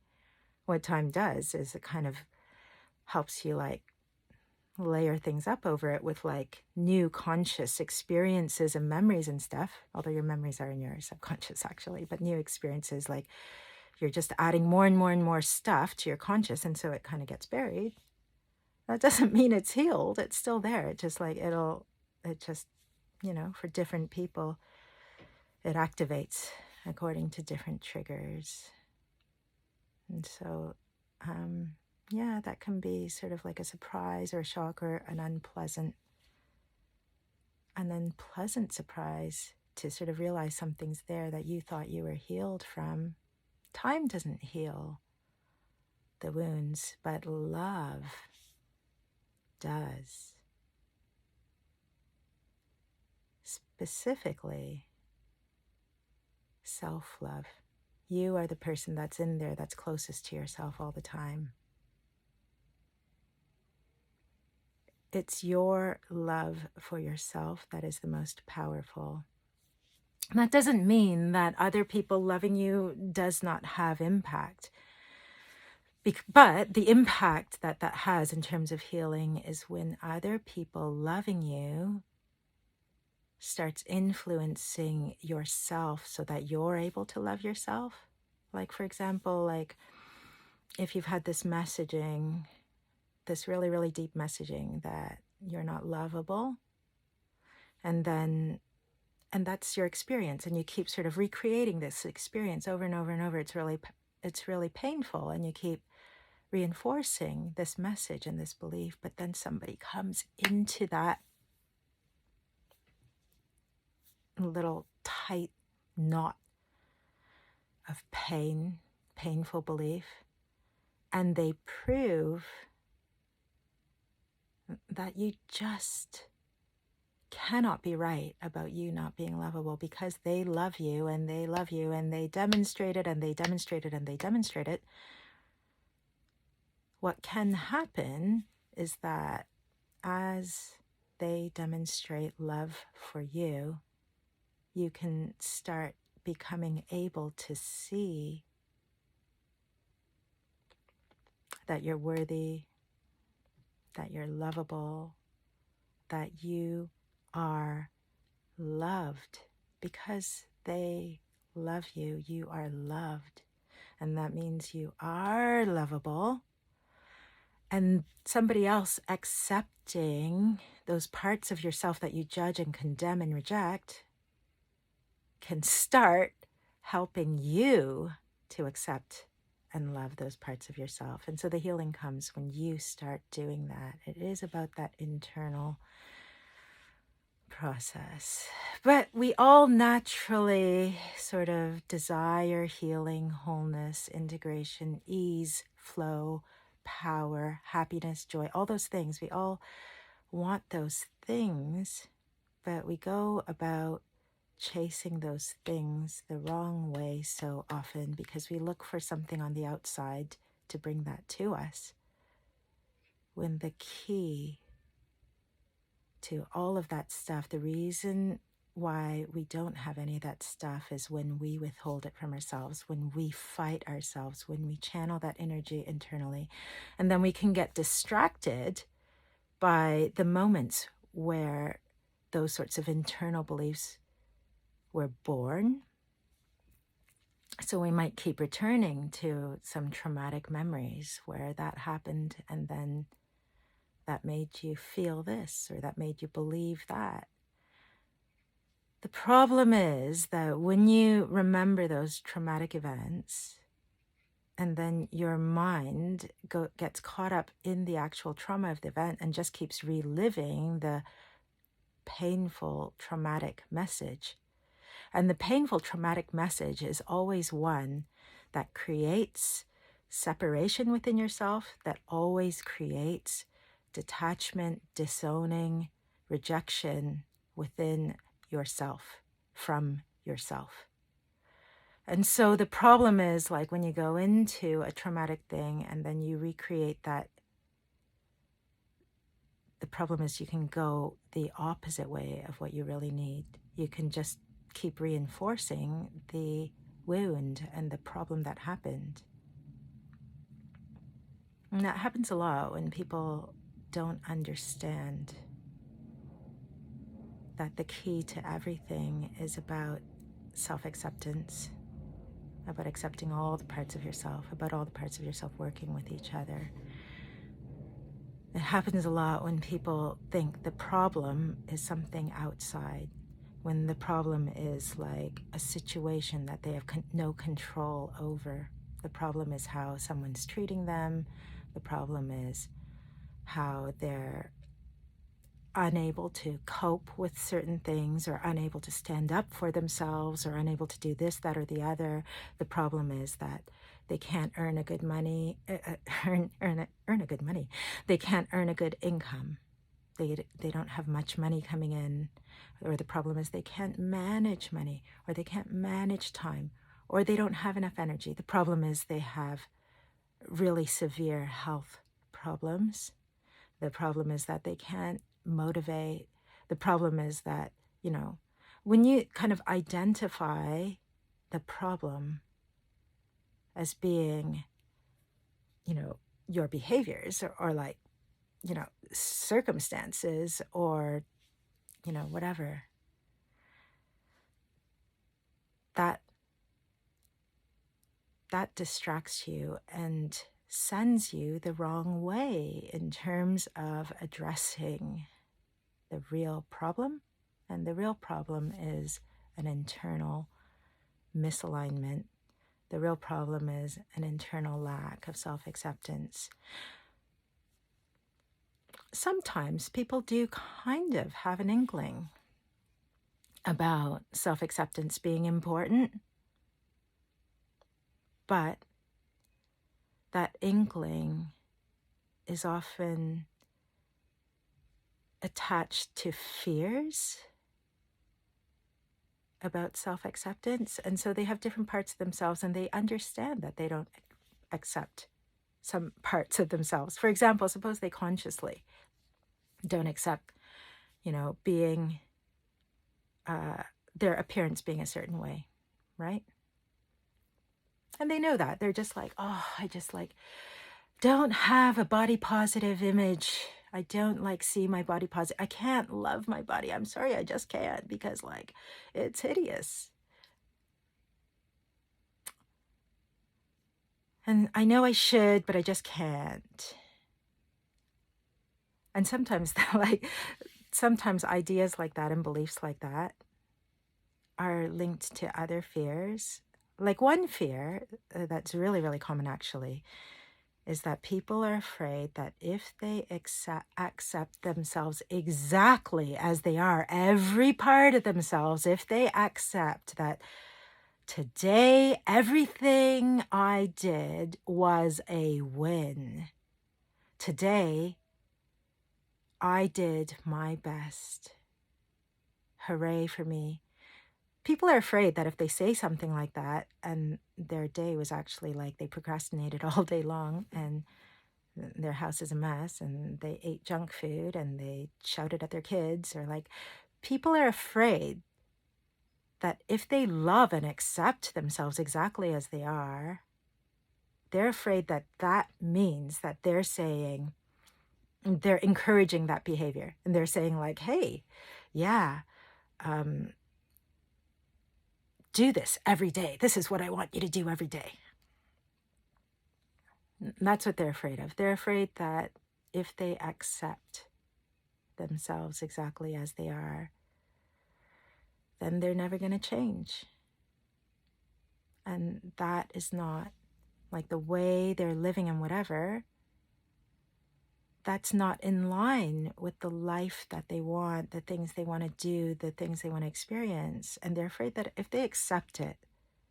What time does is it kind of helps you like layer things up over it with like new conscious experiences and memories and stuff, although your memories are in your subconscious actually, but new experiences, like you're just adding more and more and more stuff to your conscious, and so it kind of gets buried. That doesn't mean it's healed. It's still there. It just like for different people, it activates according to different triggers. And so, yeah, that can be sort of like a surprise or a shock or an unpleasant surprise to sort of realize something's there that you thought you were healed from. Time doesn't heal the wounds, but love does. Specifically, self-love. You are the person that's in there that's closest to yourself all the time. It's your love for yourself that is the most powerful. And that doesn't mean that other people loving you does not have impact. But the impact that has in terms of healing is when other people loving you starts influencing yourself so that you're able to love yourself. Like, for example, like if you've had this messaging, this really, really deep messaging that you're not lovable, and that's your experience, and you keep sort of recreating this experience over and over and over. It's really painful, and you keep reinforcing this message and this belief, but then somebody comes into that little tight knot of painful belief, and they prove that you just cannot be right about you not being lovable, because they love you and they love you and they demonstrate it and they demonstrate it and they demonstrate it. What can happen is that as they demonstrate love for you, you can start becoming able to see that you're worthy, that you're lovable, that you are loved. Because they love you, you are loved. And that means you are lovable. And somebody else accepting those parts of yourself that you judge and condemn and reject can start helping you to accept and love those parts of yourself. And so the healing comes when you start doing that. It is about that internal process. But we all naturally sort of desire healing, wholeness, integration, ease, flow, power, happiness, joy, all those things. We all want those things, but we go about chasing those things the wrong way so often because we look for something on the outside to bring that to us. When the key to all of that stuff, the reason why we don't have any of that stuff is when we withhold it from ourselves, when we fight ourselves, when we channel that energy internally. And then we can get distracted by the moments where those sorts of internal beliefs were born. So we might keep returning to some traumatic memories where that happened, and then that made you feel this, or that made you believe that. The problem is that when you remember those traumatic events, and then your mind gets caught up in the actual trauma of the event and just keeps reliving the painful, traumatic message. And the painful, traumatic message is always one that creates separation within yourself, that always creates detachment, disowning, rejection within yourself, from yourself. And so the problem is, like, when you go into a traumatic thing and then you recreate that, the problem is you can go the opposite way of what you really need. You can just keep reinforcing the wound and the problem that happened. And that happens a lot when people don't understand that the key to everything is about self-acceptance, about accepting all the parts of yourself, about all the parts of yourself working with each other. It happens a lot when people think the problem is something outside, when the problem is like a situation that they have no control over. The problem is how someone's treating them. The problem is how they're unable to cope with certain things, or unable to stand up for themselves, or unable to do this, that, or the other. The problem is that they can't earn a good money, earn a good money. They can't earn a good income. They don't have much money coming in. Or the problem is they can't manage money, or they can't manage time, or they don't have enough energy. The problem is they have really severe health problems. The problem is that they can't motivate. The problem is that, when you kind of identify the problem as being, your behaviors, or like, circumstances, or, whatever, that distracts you and sends you the wrong way in terms of addressing the real problem. And the real problem is an internal misalignment. The real problem is an internal lack of self-acceptance. Sometimes people do kind of have an inkling about self-acceptance being important, but that inkling is often attached to fears about self-acceptance. And so they have different parts of themselves, and they understand that they don't accept some parts of themselves. For example, suppose they consciously don't accept, being, their appearance being a certain way, right? And they know that. They're just like, oh, I just like don't have a body positive image. I don't like see my body positive. I can't love my body. I'm sorry, I just can't, because like it's hideous. And I know I should, but I just can't. And sometimes sometimes ideas like that and beliefs like that are linked to other fears. Like one fear that's really, really common actually is that people are afraid that if they accept themselves exactly as they are, every part of themselves, if they accept that today everything I did was a win, today I did my best, hooray for me. People are afraid that if they say something like that and their day was actually like they procrastinated all day long and their house is a mess and they ate junk food and they shouted at their kids, or like, people are afraid that if they love and accept themselves exactly as they are, they're afraid that that means that they're encouraging that behavior. And they're saying like, hey, yeah, do this every day. This is what I want you to do every day. And that's what they're afraid of. They're afraid that if they accept themselves exactly as they are, then they're never going to change. And that is not like the way they're living and whatever. That's not in line with the life that they want, the things they want to do, the things they want to experience. And they're afraid that if they accept it,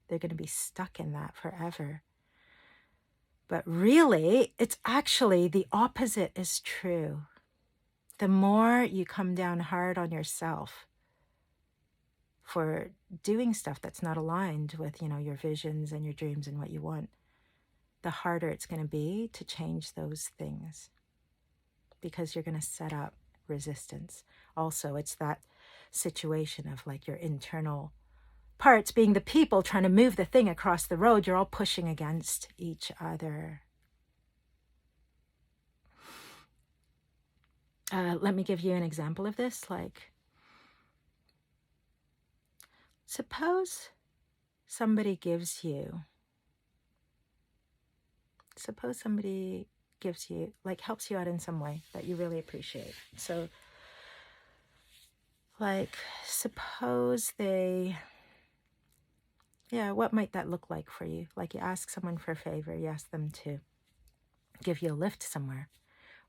they're going to be stuck in that forever. But really, it's actually the opposite is true. The more you come down hard on yourself for doing stuff that's not aligned with, your visions and your dreams and what you want, the harder it's going to be to change those things, because you're going to set up resistance. Also, it's that situation of like your internal parts being the people trying to move the thing across the road. You're all pushing against each other. Let me give you an example of this. Like, suppose somebody gives you, like helps you out in some way that you really appreciate. So Like, suppose what might that look like for you? Like, you ask someone for a favor, you ask them to give you a lift somewhere,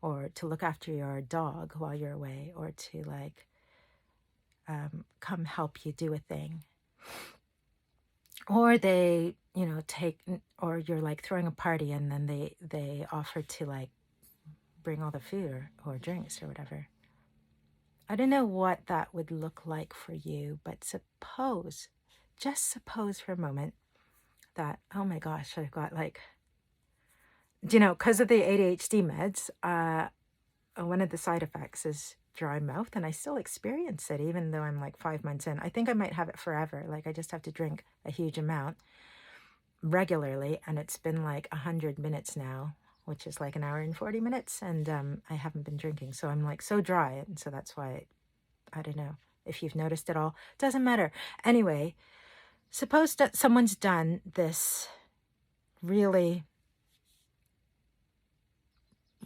or to look after your dog while you're away, or to come help you do a thing. Or they, or you're like throwing a party and then they offer to like bring all the food or drinks or whatever. I don't know what that would look like for you, but just suppose for a moment that, oh my gosh, I've got because of the ADHD meds, one of the side effects is dry mouth, and I still experience it even though I'm like 5 months in. I think I might have it forever. Like, I just have to drink a huge amount regularly, and it's been like 100 minutes now, which is like an hour and 40 minutes, and I haven't been drinking, so I'm like so dry, and so that's why I don't know if you've noticed it all. Doesn't matter. Anyway, suppose that someone's done this really,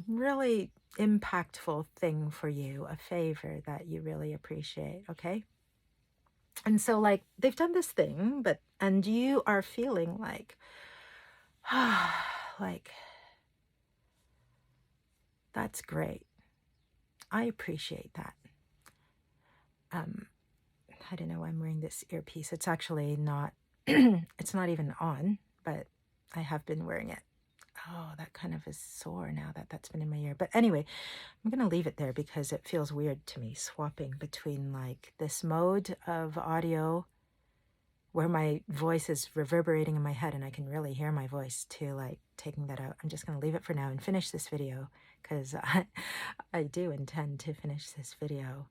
really impactful thing for you, a favor that you really appreciate, okay? And so like they've done this thing, and you are feeling like, like, that's great. I appreciate that. I don't know why I'm wearing this earpiece. It's actually not, it's not even on, but I have been wearing it. Oh, that kind of is sore now that's been in my ear. But anyway, I'm going to leave it there because it feels weird to me swapping between like this mode of audio where my voice is reverberating in my head and I can really hear my voice, to like taking that out. I'm just going to leave it for now and finish this video because I do intend to finish this video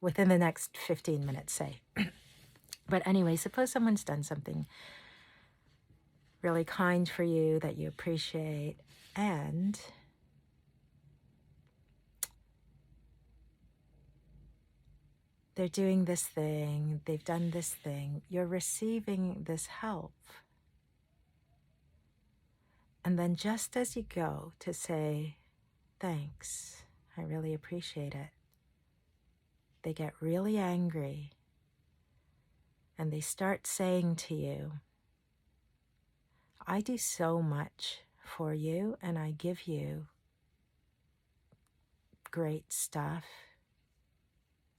within the next 15 minutes, say. But anyway, suppose someone's done something really kind for you that you appreciate, and they're doing this thing, they've done this thing, you're receiving this help. And then just as you go to say, thanks, I really appreciate it, they get really angry and they start saying to you, I do so much for you and I give you great stuff.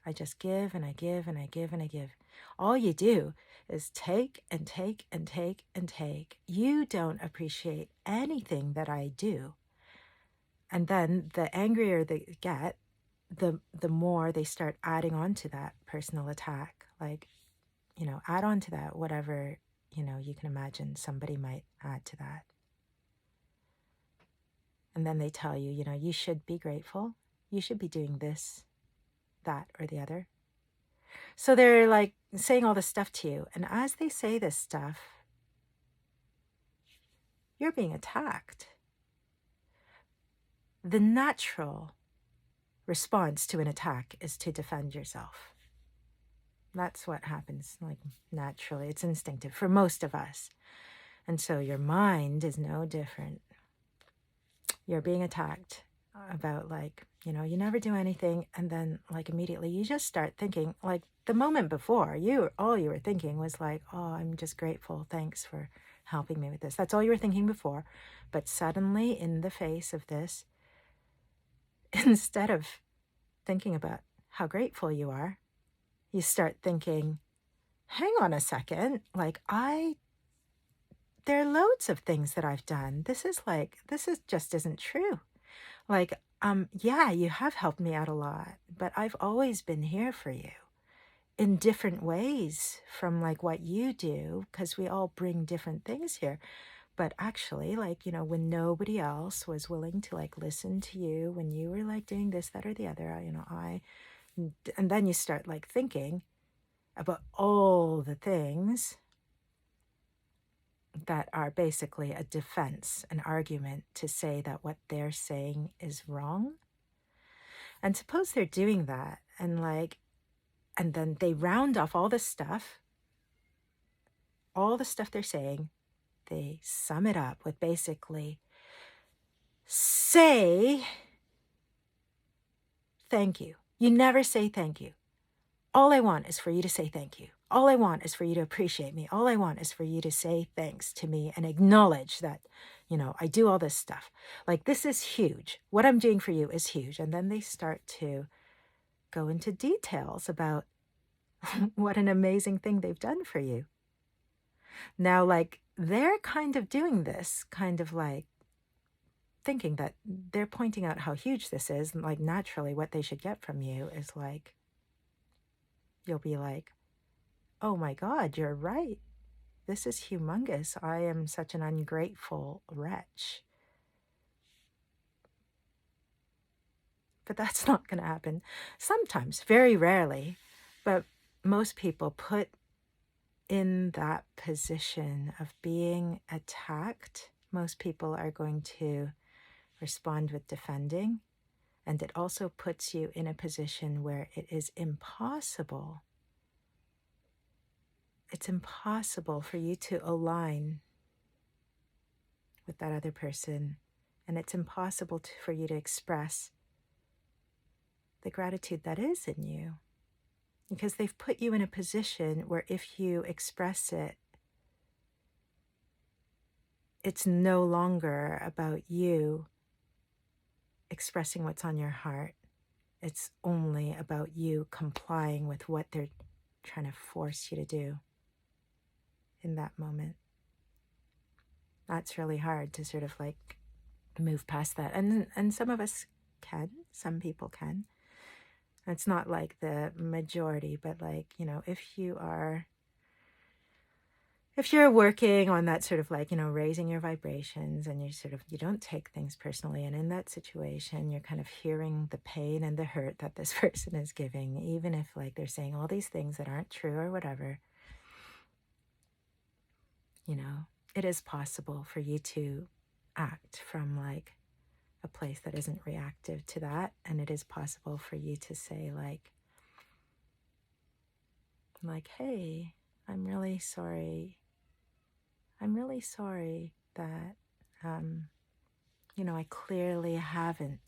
I just give and I give and I give and I give. All you do is take and take and take and take. You don't appreciate anything that I do. And then the angrier they get, the more they start adding on to that personal attack. Like, add on to that whatever, you can imagine somebody might add to that. And then they tell you, you should be grateful. You should be doing this, that, or the other. So they're like saying all this stuff to you. And as they say this stuff, you're being attacked. The natural response to an attack is to defend yourself. That's what happens, like, naturally. It's instinctive for most of us. And so your mind is no different. You're being attacked about, like, you never do anything, and then like immediately you just start thinking, like, the moment before, all you were thinking was like, oh, I'm just grateful, thanks for helping me with this. That's all you were thinking before. But suddenly, in the face of this, instead of thinking about how grateful you are, you start thinking, hang on a second, like, there are loads of things that I've done. This just isn't true. Like, yeah, you have helped me out a lot, but I've always been here for you in different ways from like what you do, because we all bring different things here. But actually, like, when nobody else was willing to like listen to you, when you were like doing this, that, or the other, and then you start like thinking about all the things that are basically a defense, an argument to say that what they're saying is wrong. And suppose they're doing that, and then they round off all the stuff they're saying, they sum it up with basically, say thank you. You never say thank you. All I want is for you to say thank you. All I want is for you to appreciate me. All I want is for you to say thanks to me and acknowledge that, I do all this stuff. Like, this is huge. What I'm doing for you is huge. And then they start to go into details about what an amazing thing they've done for you. Now, like, they're kind of doing this, kind of like thinking that they're pointing out how huge this is. And like, naturally, what they should get from you is like, you'll be like, oh my God, you're right. This is humongous. I am such an ungrateful wretch. But that's not going to happen. Sometimes, very rarely, but most people put in that position of being attacked. Most people are going to respond with defending. And it also puts you in a position where it is impossible. It's impossible for you to align with that other person. And it's impossible for you to express the gratitude that is in you. Because they've put you in a position where if you express it, it's no longer about you expressing what's on your heart. It's only about you complying with what they're trying to force you to do in that moment. That's really hard to sort of like move past that. And some of us can, some people can. It's not like the majority, but like, if you're working on that sort of like, raising your vibrations and you don't take things personally. And in that situation, you're kind of hearing the pain and the hurt that this person is giving, even if like they're saying all these things that aren't true or whatever. It is possible for you to act from like a place that isn't reactive to that. And it is possible for you to say like, hey, I'm really sorry. I'm really sorry that, I clearly haven't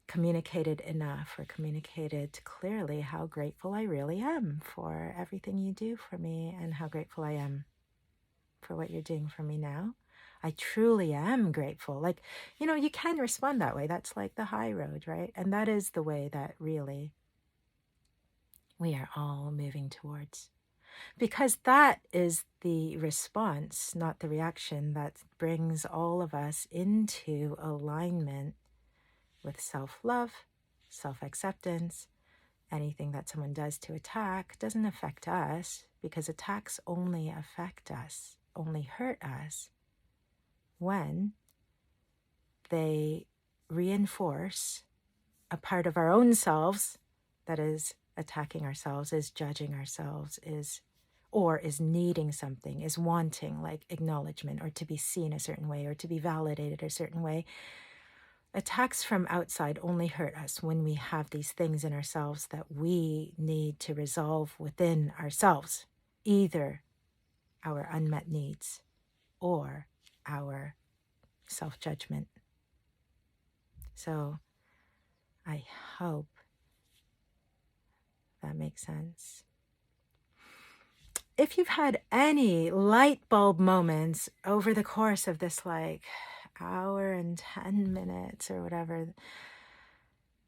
communicated enough or communicated clearly how grateful I really am for everything you do for me and how grateful I am for what you're doing for me now. I truly am grateful. Like, you can respond that way. That's like the high road, right? And that is the way that really we are all moving towards. Because that is the response, not the reaction, that brings all of us into alignment with self-love, self-acceptance. Anything that someone does to attack doesn't affect us, because attacks only affect us, only hurt us when they reinforce a part of our own selves that is attacking ourselves, is judging ourselves, is needing something, is wanting like acknowledgement or to be seen a certain way or to be validated a certain way. Attacks from outside only hurt us when we have these things in ourselves that we need to resolve within ourselves, either our unmet needs or our self-judgment. So I hope that makes sense. If you've had any light bulb moments over the course of this like hour and 10 minutes or whatever,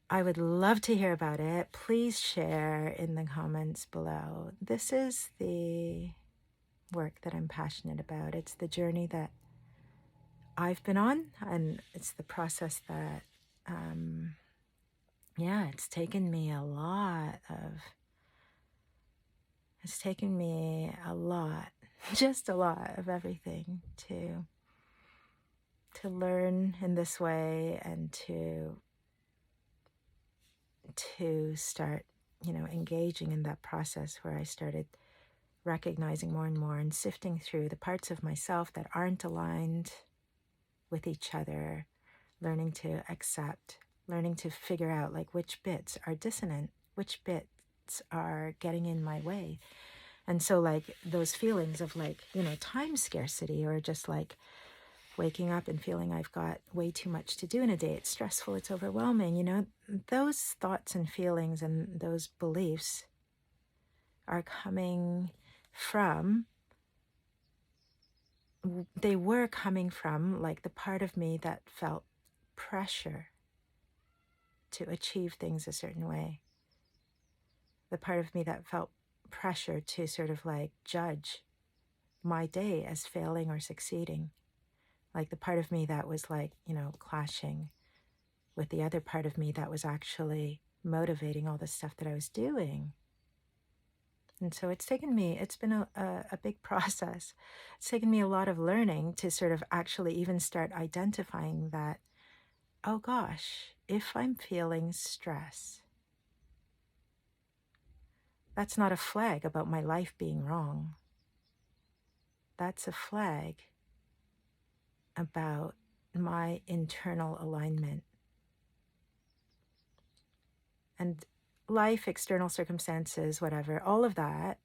I would love to hear about it. Please share in the comments below. This is the work that I'm passionate about. It's the journey that I've been on, and it's the process that, it's taken me a lot, just a lot of everything to learn in this way and to start, engaging in that process where I started recognizing more and more and sifting through the parts of myself that aren't aligned with each other, learning to accept, learning to figure out like which bits are dissonant, which bits are getting in my way. And so like those feelings of like, time scarcity or just like waking up and feeling I've got way too much to do in a day. It's stressful, it's overwhelming. Those thoughts and feelings and those beliefs are coming from, they were coming from like the part of me that felt pressure to achieve things a certain way. The part of me that felt pressure to sort of like judge my day as failing or succeeding. Like the part of me that was like, clashing with the other part of me that was actually motivating all the stuff that I was doing. And so it's been a big process. It's taken me a lot of learning to sort of actually even start identifying that, oh gosh, if I'm feeling stress, that's not a flag about my life being wrong. That's a flag about my internal alignment. And life, external circumstances, whatever, all of that,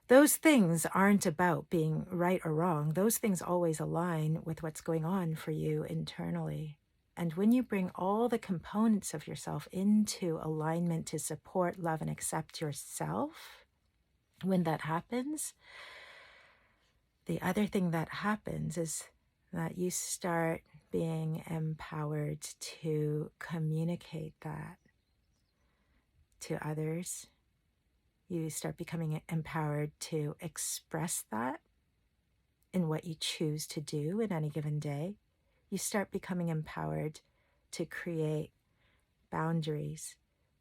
those things aren't about being right or wrong. Those things always align with what's going on for you internally. And when you bring all the components of yourself into alignment to support, love, and accept yourself, when that happens, the other thing that happens is that you start being empowered to communicate that to others. You start becoming empowered to express that in what you choose to do in any given day. You start becoming empowered to create boundaries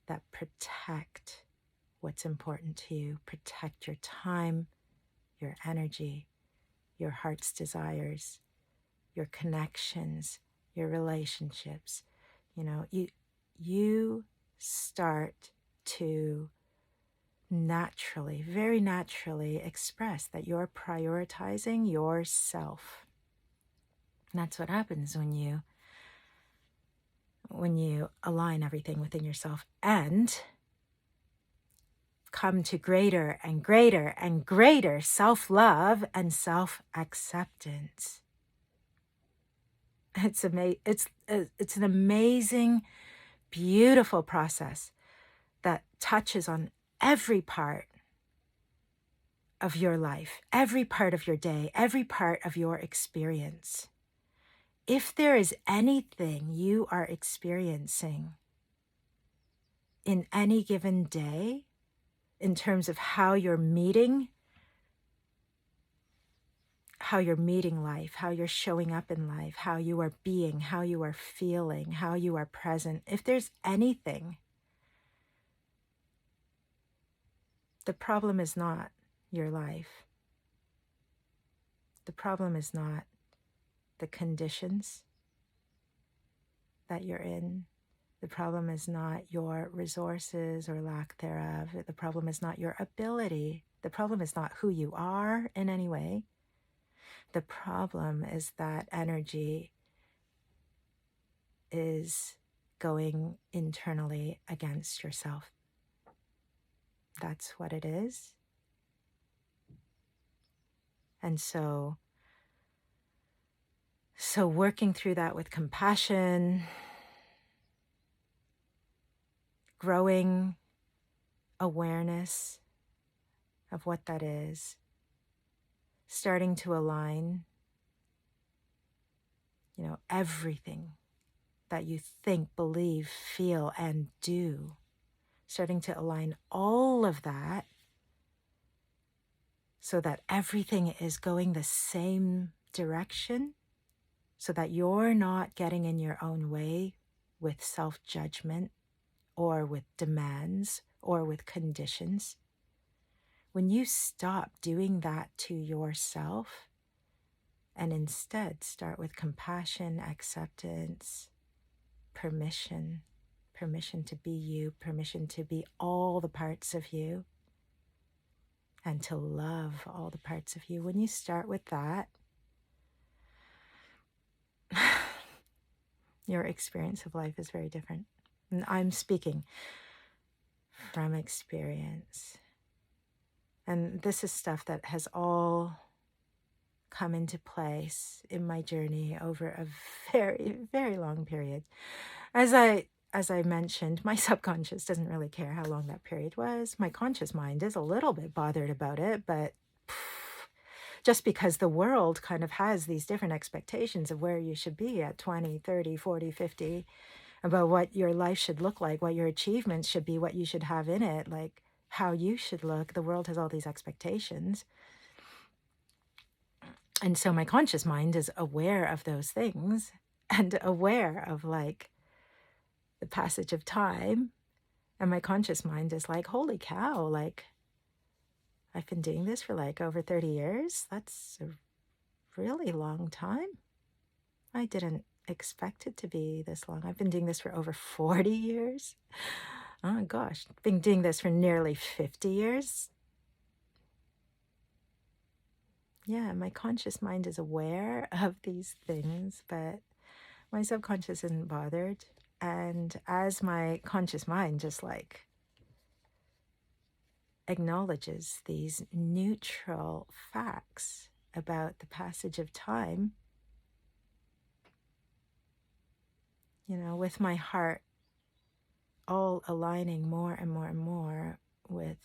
that protect what's important to you, protect your time, your energy, your heart's desires, your connections, your relationships. You start to naturally, very naturally express that you're prioritizing yourself. And that's what happens when you align everything within yourself and come to greater and greater and greater self-love and self-acceptance. It's an amazing, beautiful process that touches on every part of your life, every part of your day, every part of your experience. If there is anything you are experiencing in any given day, in terms of how you're meeting life, how you're showing up in life, how you are being, how you are feeling, how you are present, if there's anything, the problem is not your life. The problem is not the conditions that you're in. The problem is not your resources or lack thereof. The problem is not your ability. The problem is not who you are in any way. The problem is that energy is going internally against yourself. That's what it is. And so working through that with compassion, growing awareness of what that is, starting to align, everything that you think, believe, feel, and do, starting to align all of that so that everything is going the same direction, so that you're not getting in your own way with self-judgment or with demands or with conditions. When you stop doing that to yourself and instead start with compassion, acceptance, permission to be you, permission to be all the parts of you, and to love all the parts of you. When you start with that, your experience of life is very different. And I'm speaking from experience. And this is stuff that has all come into place in my journey over a very, very long period. As I mentioned, my subconscious doesn't really care how long that period was. My conscious mind is a little bit bothered about it, but just because the world kind of has these different expectations of where you should be at 20, 30, 40, 50, about what your life should look like, what your achievements should be, what you should have in it, like how you should look. The world has all these expectations. And so my conscious mind is aware of those things and aware of like the passage of time. And my conscious mind is like, holy cow, like I've been doing this for like over 30 years. That's a really long time. I didn't expect it to be this long. I've been doing this for over 40 years. Oh gosh, been doing this for nearly 50 years. Yeah, my conscious mind is aware of these things, but my subconscious isn't bothered. And as my conscious mind just like acknowledges these neutral facts about the passage of time, you know, with my heart all aligning more and more and more with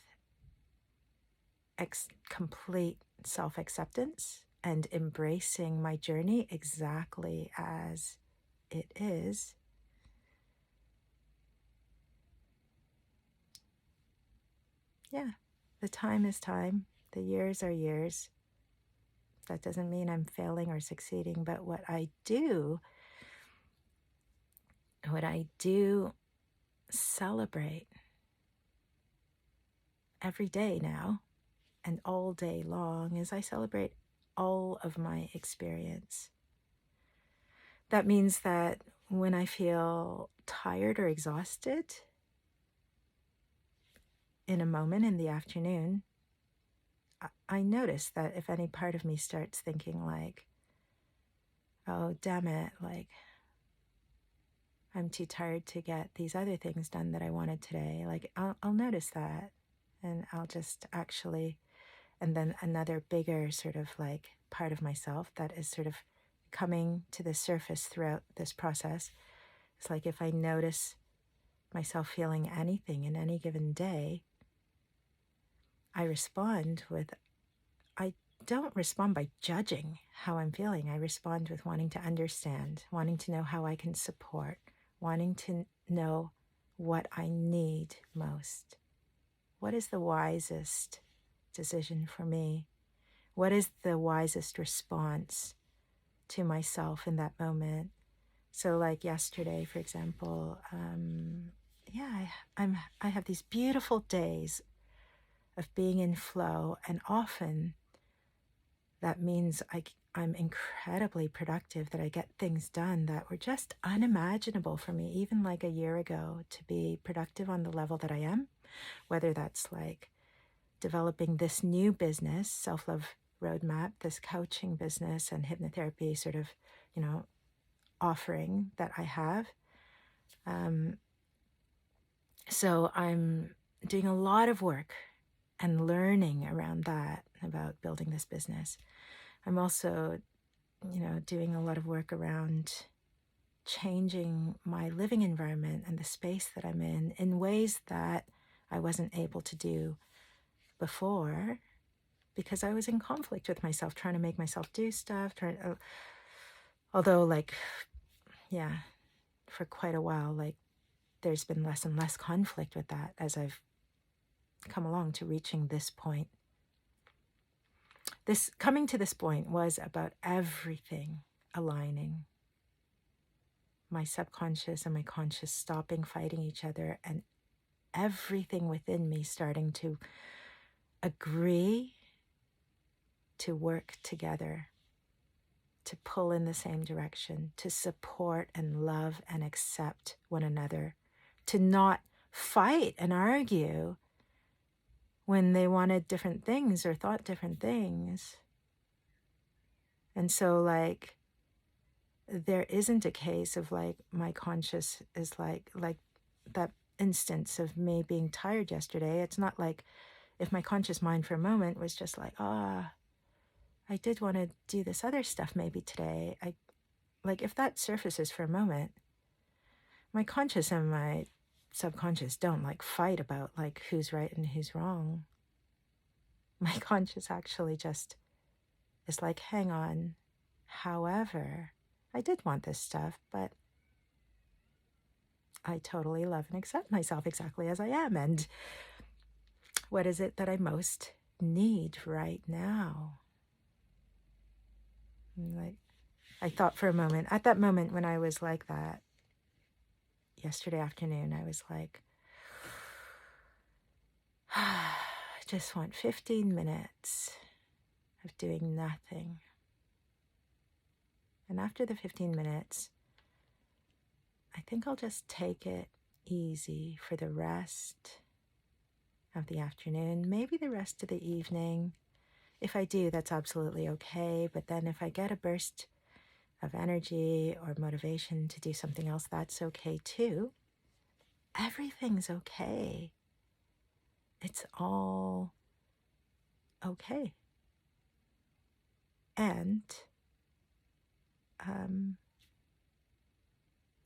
complete self-acceptance and embracing my journey exactly as it is, yeah, the time is time, the years are years. That doesn't mean I'm failing or succeeding, but what I do celebrate every day now and all day long is I celebrate all of my experience. That means that when I feel tired or exhausted in a moment in the afternoon, I notice that if any part of me starts thinking like, oh, damn it, like I'm too tired to get these other things done that I wanted today, like I'll notice that, and I'll just actually, and then another bigger sort of like part of myself that is sort of coming to the surface throughout this process. It's like if I notice myself feeling anything in any given day, I don't respond by judging how I'm feeling. I respond with wanting to understand, wanting to know how I can support, wanting to know what I need most. What is the wisest decision for me? What is the wisest response to myself in that moment? So like yesterday, for example, I have these beautiful days of being in flow, and often that means I'm incredibly productive, that I get things done that were just unimaginable for me, even like a year ago, to be productive on the level that I am, whether that's like developing this new business, self-love roadmap, this coaching business and hypnotherapy sort of, you know, offering that I have. So I'm doing a lot of work and learning around that, about building this business. I'm also, you know, doing a lot of work around changing my living environment and the space that I'm in ways that I wasn't able to do before because I was in conflict with myself, trying to make myself do stuff, although like, yeah, for quite a while, like there's been less and less conflict with that as I've come along to reaching this point. This coming to this point was about everything aligning. My subconscious and my conscious stopping fighting each other, and everything within me starting to agree to work together, to pull in the same direction, to support and love and accept one another, to not fight and argue when they wanted different things or thought different things. And so like there isn't a case of like my conscious is like that instance of me being tired yesterday. It's not like if my conscious mind for a moment was just like, I did want to do this other stuff maybe today. Like if that surfaces for a moment, my conscious and my subconscious don't like fight about like who's right and who's wrong. My conscious actually just is like, hang on. However, I did want this stuff, but I totally love and accept myself exactly as I am. And what is it that I most need right now? And like, I thought for a moment, at that moment when I was like that, yesterday afternoon, I was like, I just want 15 minutes of doing nothing. And after the 15 minutes, I think I'll just take it easy for the rest of the afternoon, maybe the rest of the evening. If I do, that's absolutely okay. But then if I get a burst of energy or motivation to do something else, that's okay too. Everything's okay. It's all okay. And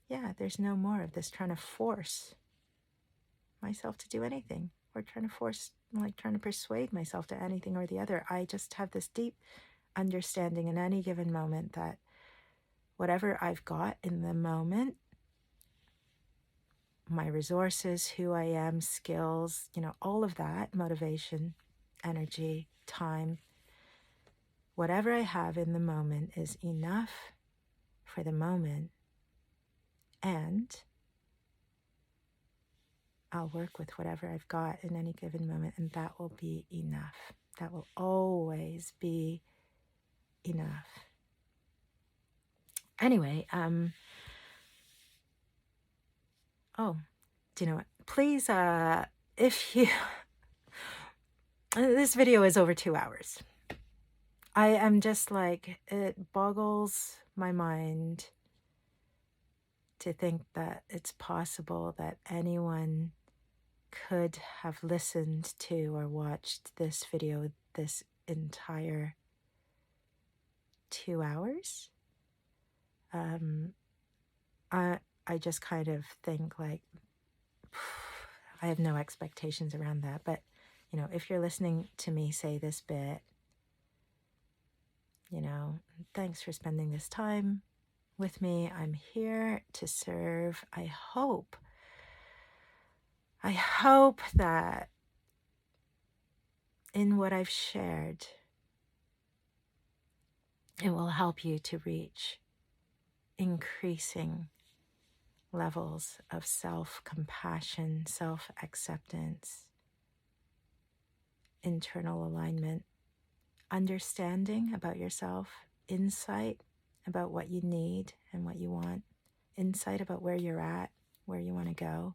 yeah, there's no more of this trying to force myself to do anything or trying to persuade myself to anything or the other. I just have this deep understanding in any given moment that whatever I've got in the moment, my resources, who I am, skills, all of that, motivation, energy, time, whatever I have in the moment is enough for the moment. And I'll work with whatever I've got in any given moment, and that will be enough. That will always be enough. Anyway, do you know what? Please, if you, this video is over 2 hours. I am just like, it boggles my mind to think that it's possible that anyone could have listened to or watched this video this entire 2 hours. I just kind of think like, I have no expectations around that. But, if you're listening to me say this bit, thanks for spending this time with me. I'm here to serve. I hope that in what I've shared, it will help you to reach increasing levels of self-compassion, self-acceptance, internal alignment, understanding about yourself, insight about what you need and what you want, insight about where you're at, where you want to go.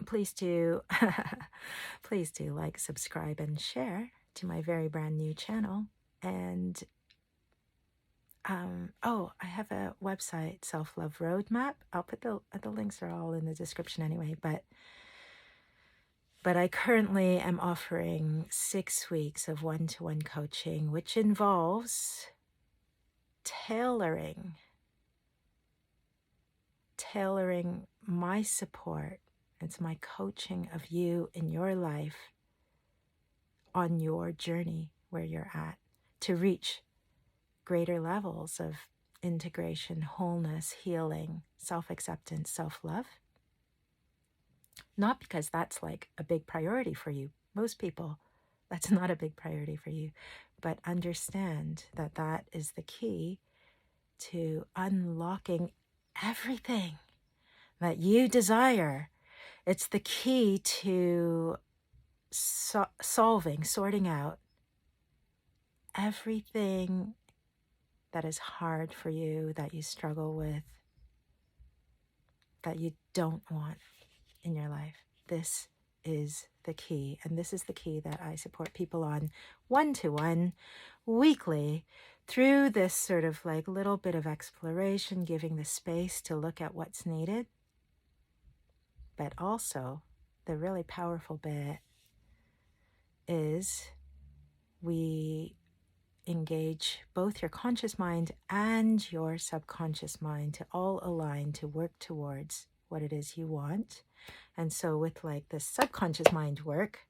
Please do like, subscribe, and share to my very brand new channel. And I have a website, Self-Love Roadmap. I'll put the links are all in the description anyway, but I currently am offering 6 weeks of one-to-one coaching, which involves tailoring my support. It's my coaching of you in your life on your journey where you're at to reach greater levels of integration, wholeness, healing, self-acceptance, self-love. Not because that's like a big priority for you. Most people, that's not a big priority for you. But understand that that is the key to unlocking everything that you desire. It's the key to sorting out everything that is hard for you, that you struggle with, that you don't want in your life. This is the key. And this is the key that I support people on one-to-one, weekly, through this sort of like little bit of exploration, giving the space to look at what's needed. But also the really powerful bit is we engage both your conscious mind and your subconscious mind to all align to work towards what it is you want. And so with like the subconscious mind work,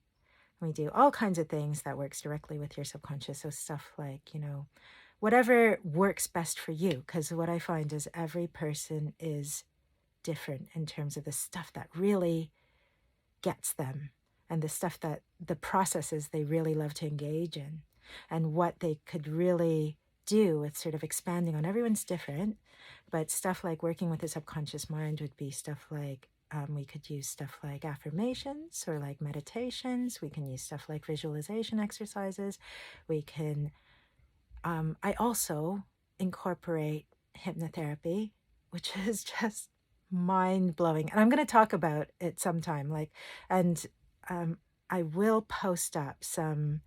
we do all kinds of things that works directly with your subconscious. So stuff like, whatever works best for you. Because what I find is every person is different in terms of the stuff that really gets them and the stuff that the processes they really love to engage in and what they could really do with sort of expanding on. Everyone's different, but stuff like working with the subconscious mind would be stuff like we could use stuff like affirmations or like meditations. We can use stuff like visualization exercises. We can I also incorporate hypnotherapy, which is just mind-blowing. And I'm going to talk about it sometime. I will post up some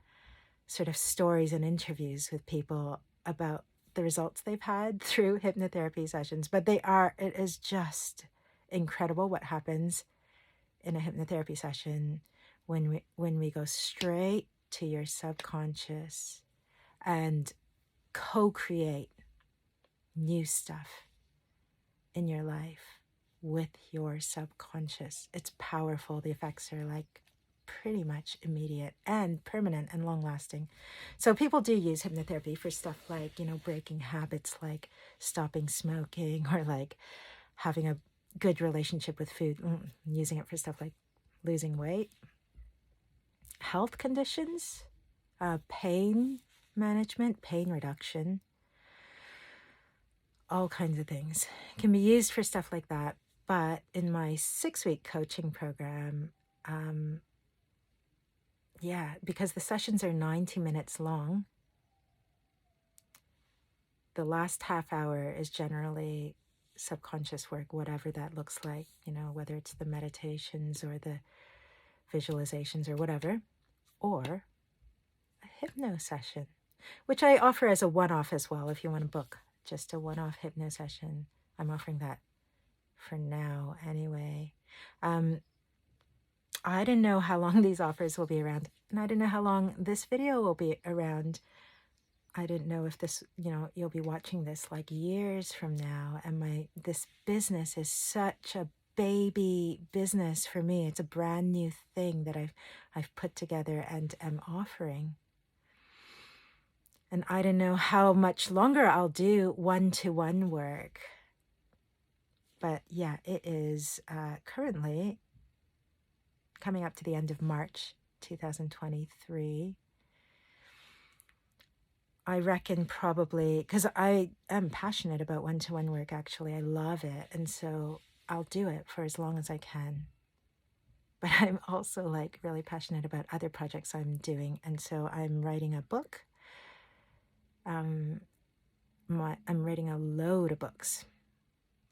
sort of stories and interviews with people about the results they've had through hypnotherapy sessions. But it is just incredible what happens in a hypnotherapy session when we go straight to your subconscious and co-create new stuff in your life with your subconscious. It's powerful. The effects are like pretty much immediate and permanent and long lasting. So people do use hypnotherapy for stuff like, breaking habits, like stopping smoking, or like having a good relationship with food, using it for stuff like losing weight, health conditions, pain management, pain reduction, all kinds of things. It can be used for stuff like that. But in my 6-week coaching program, because the sessions are 90 minutes long, the last half hour is generally subconscious work, whatever that looks like, whether it's the meditations or the visualizations or whatever, or a hypno session, which I offer as a one-off as well. If you want to book just a one-off hypno session, I'm offering that for now anyway. I don't know how long these offers will be around, and I don't know how long this video will be around. I didn't know if this, you'll be watching this like years from now, and this business is such a baby business for me. It's a brand new thing that I've put together and am offering. And I don't know how much longer I'll do one-to-one work. But yeah, it is currently coming up to the end of March 2023. I reckon probably, because I am passionate about one-to-one work, actually. I love it. And so I'll do it for as long as I can. But I'm also like really passionate about other projects I'm doing. And so I'm writing a book. I'm writing a load of books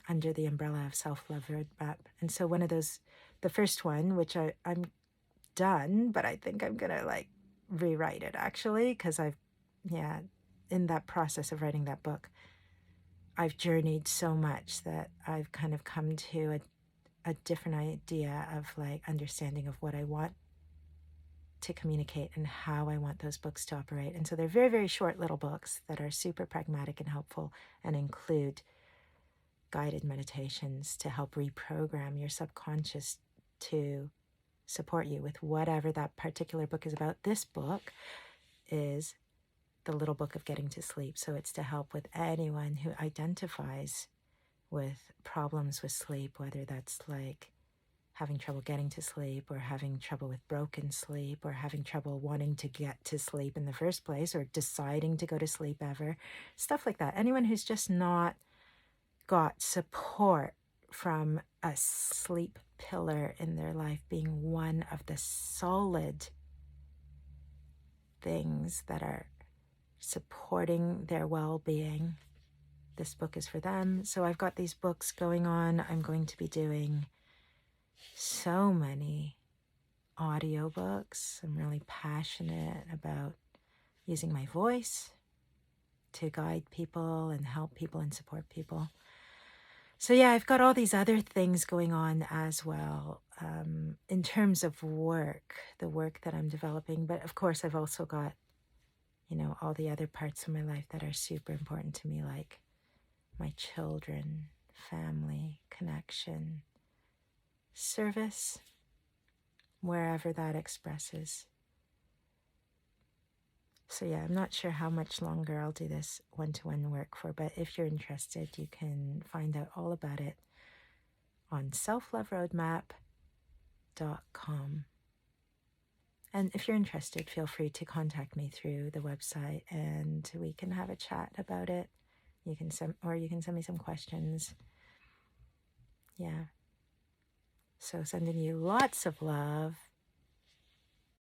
under the umbrella of Self-Love Roadmap. And so one of those, the first one, which I'm done, but I think I'm going to like rewrite it actually, because in that process of writing that book, I've journeyed so much that I've kind of come to a different idea of like understanding of what I want to communicate and how I want those books to operate. And so they're very, very short little books that are super pragmatic and helpful and include guided meditations to help reprogram your subconscious to support you with whatever that particular book is about. This book is the Little Book of Getting to Sleep. So it's to help with anyone who identifies with problems with sleep, whether that's like having trouble getting to sleep or having trouble with broken sleep or having trouble wanting to get to sleep in the first place or deciding to go to sleep ever, stuff like that. Anyone who's just not got support from a sleep pillar in their life being one of the solid things that are supporting their well-being, this book is for them. So I've got these books going on. I'm going to be doing so many audiobooks. I'm really passionate about using my voice to guide people and help people and support people. So yeah, I've got all these other things going on as well in terms of work, the work that I'm developing. But of course, I've also got, all the other parts of my life that are super important to me, like my children, family, connection, service, wherever that expresses. So yeah, I'm not sure how much longer I'll do this one-to-one work for, but if you're interested, you can find out all about it on selfloveroadmap.com. And if you're interested, feel free to contact me through the website and we can have a chat about it. You can send me some questions. Yeah. So sending you lots of love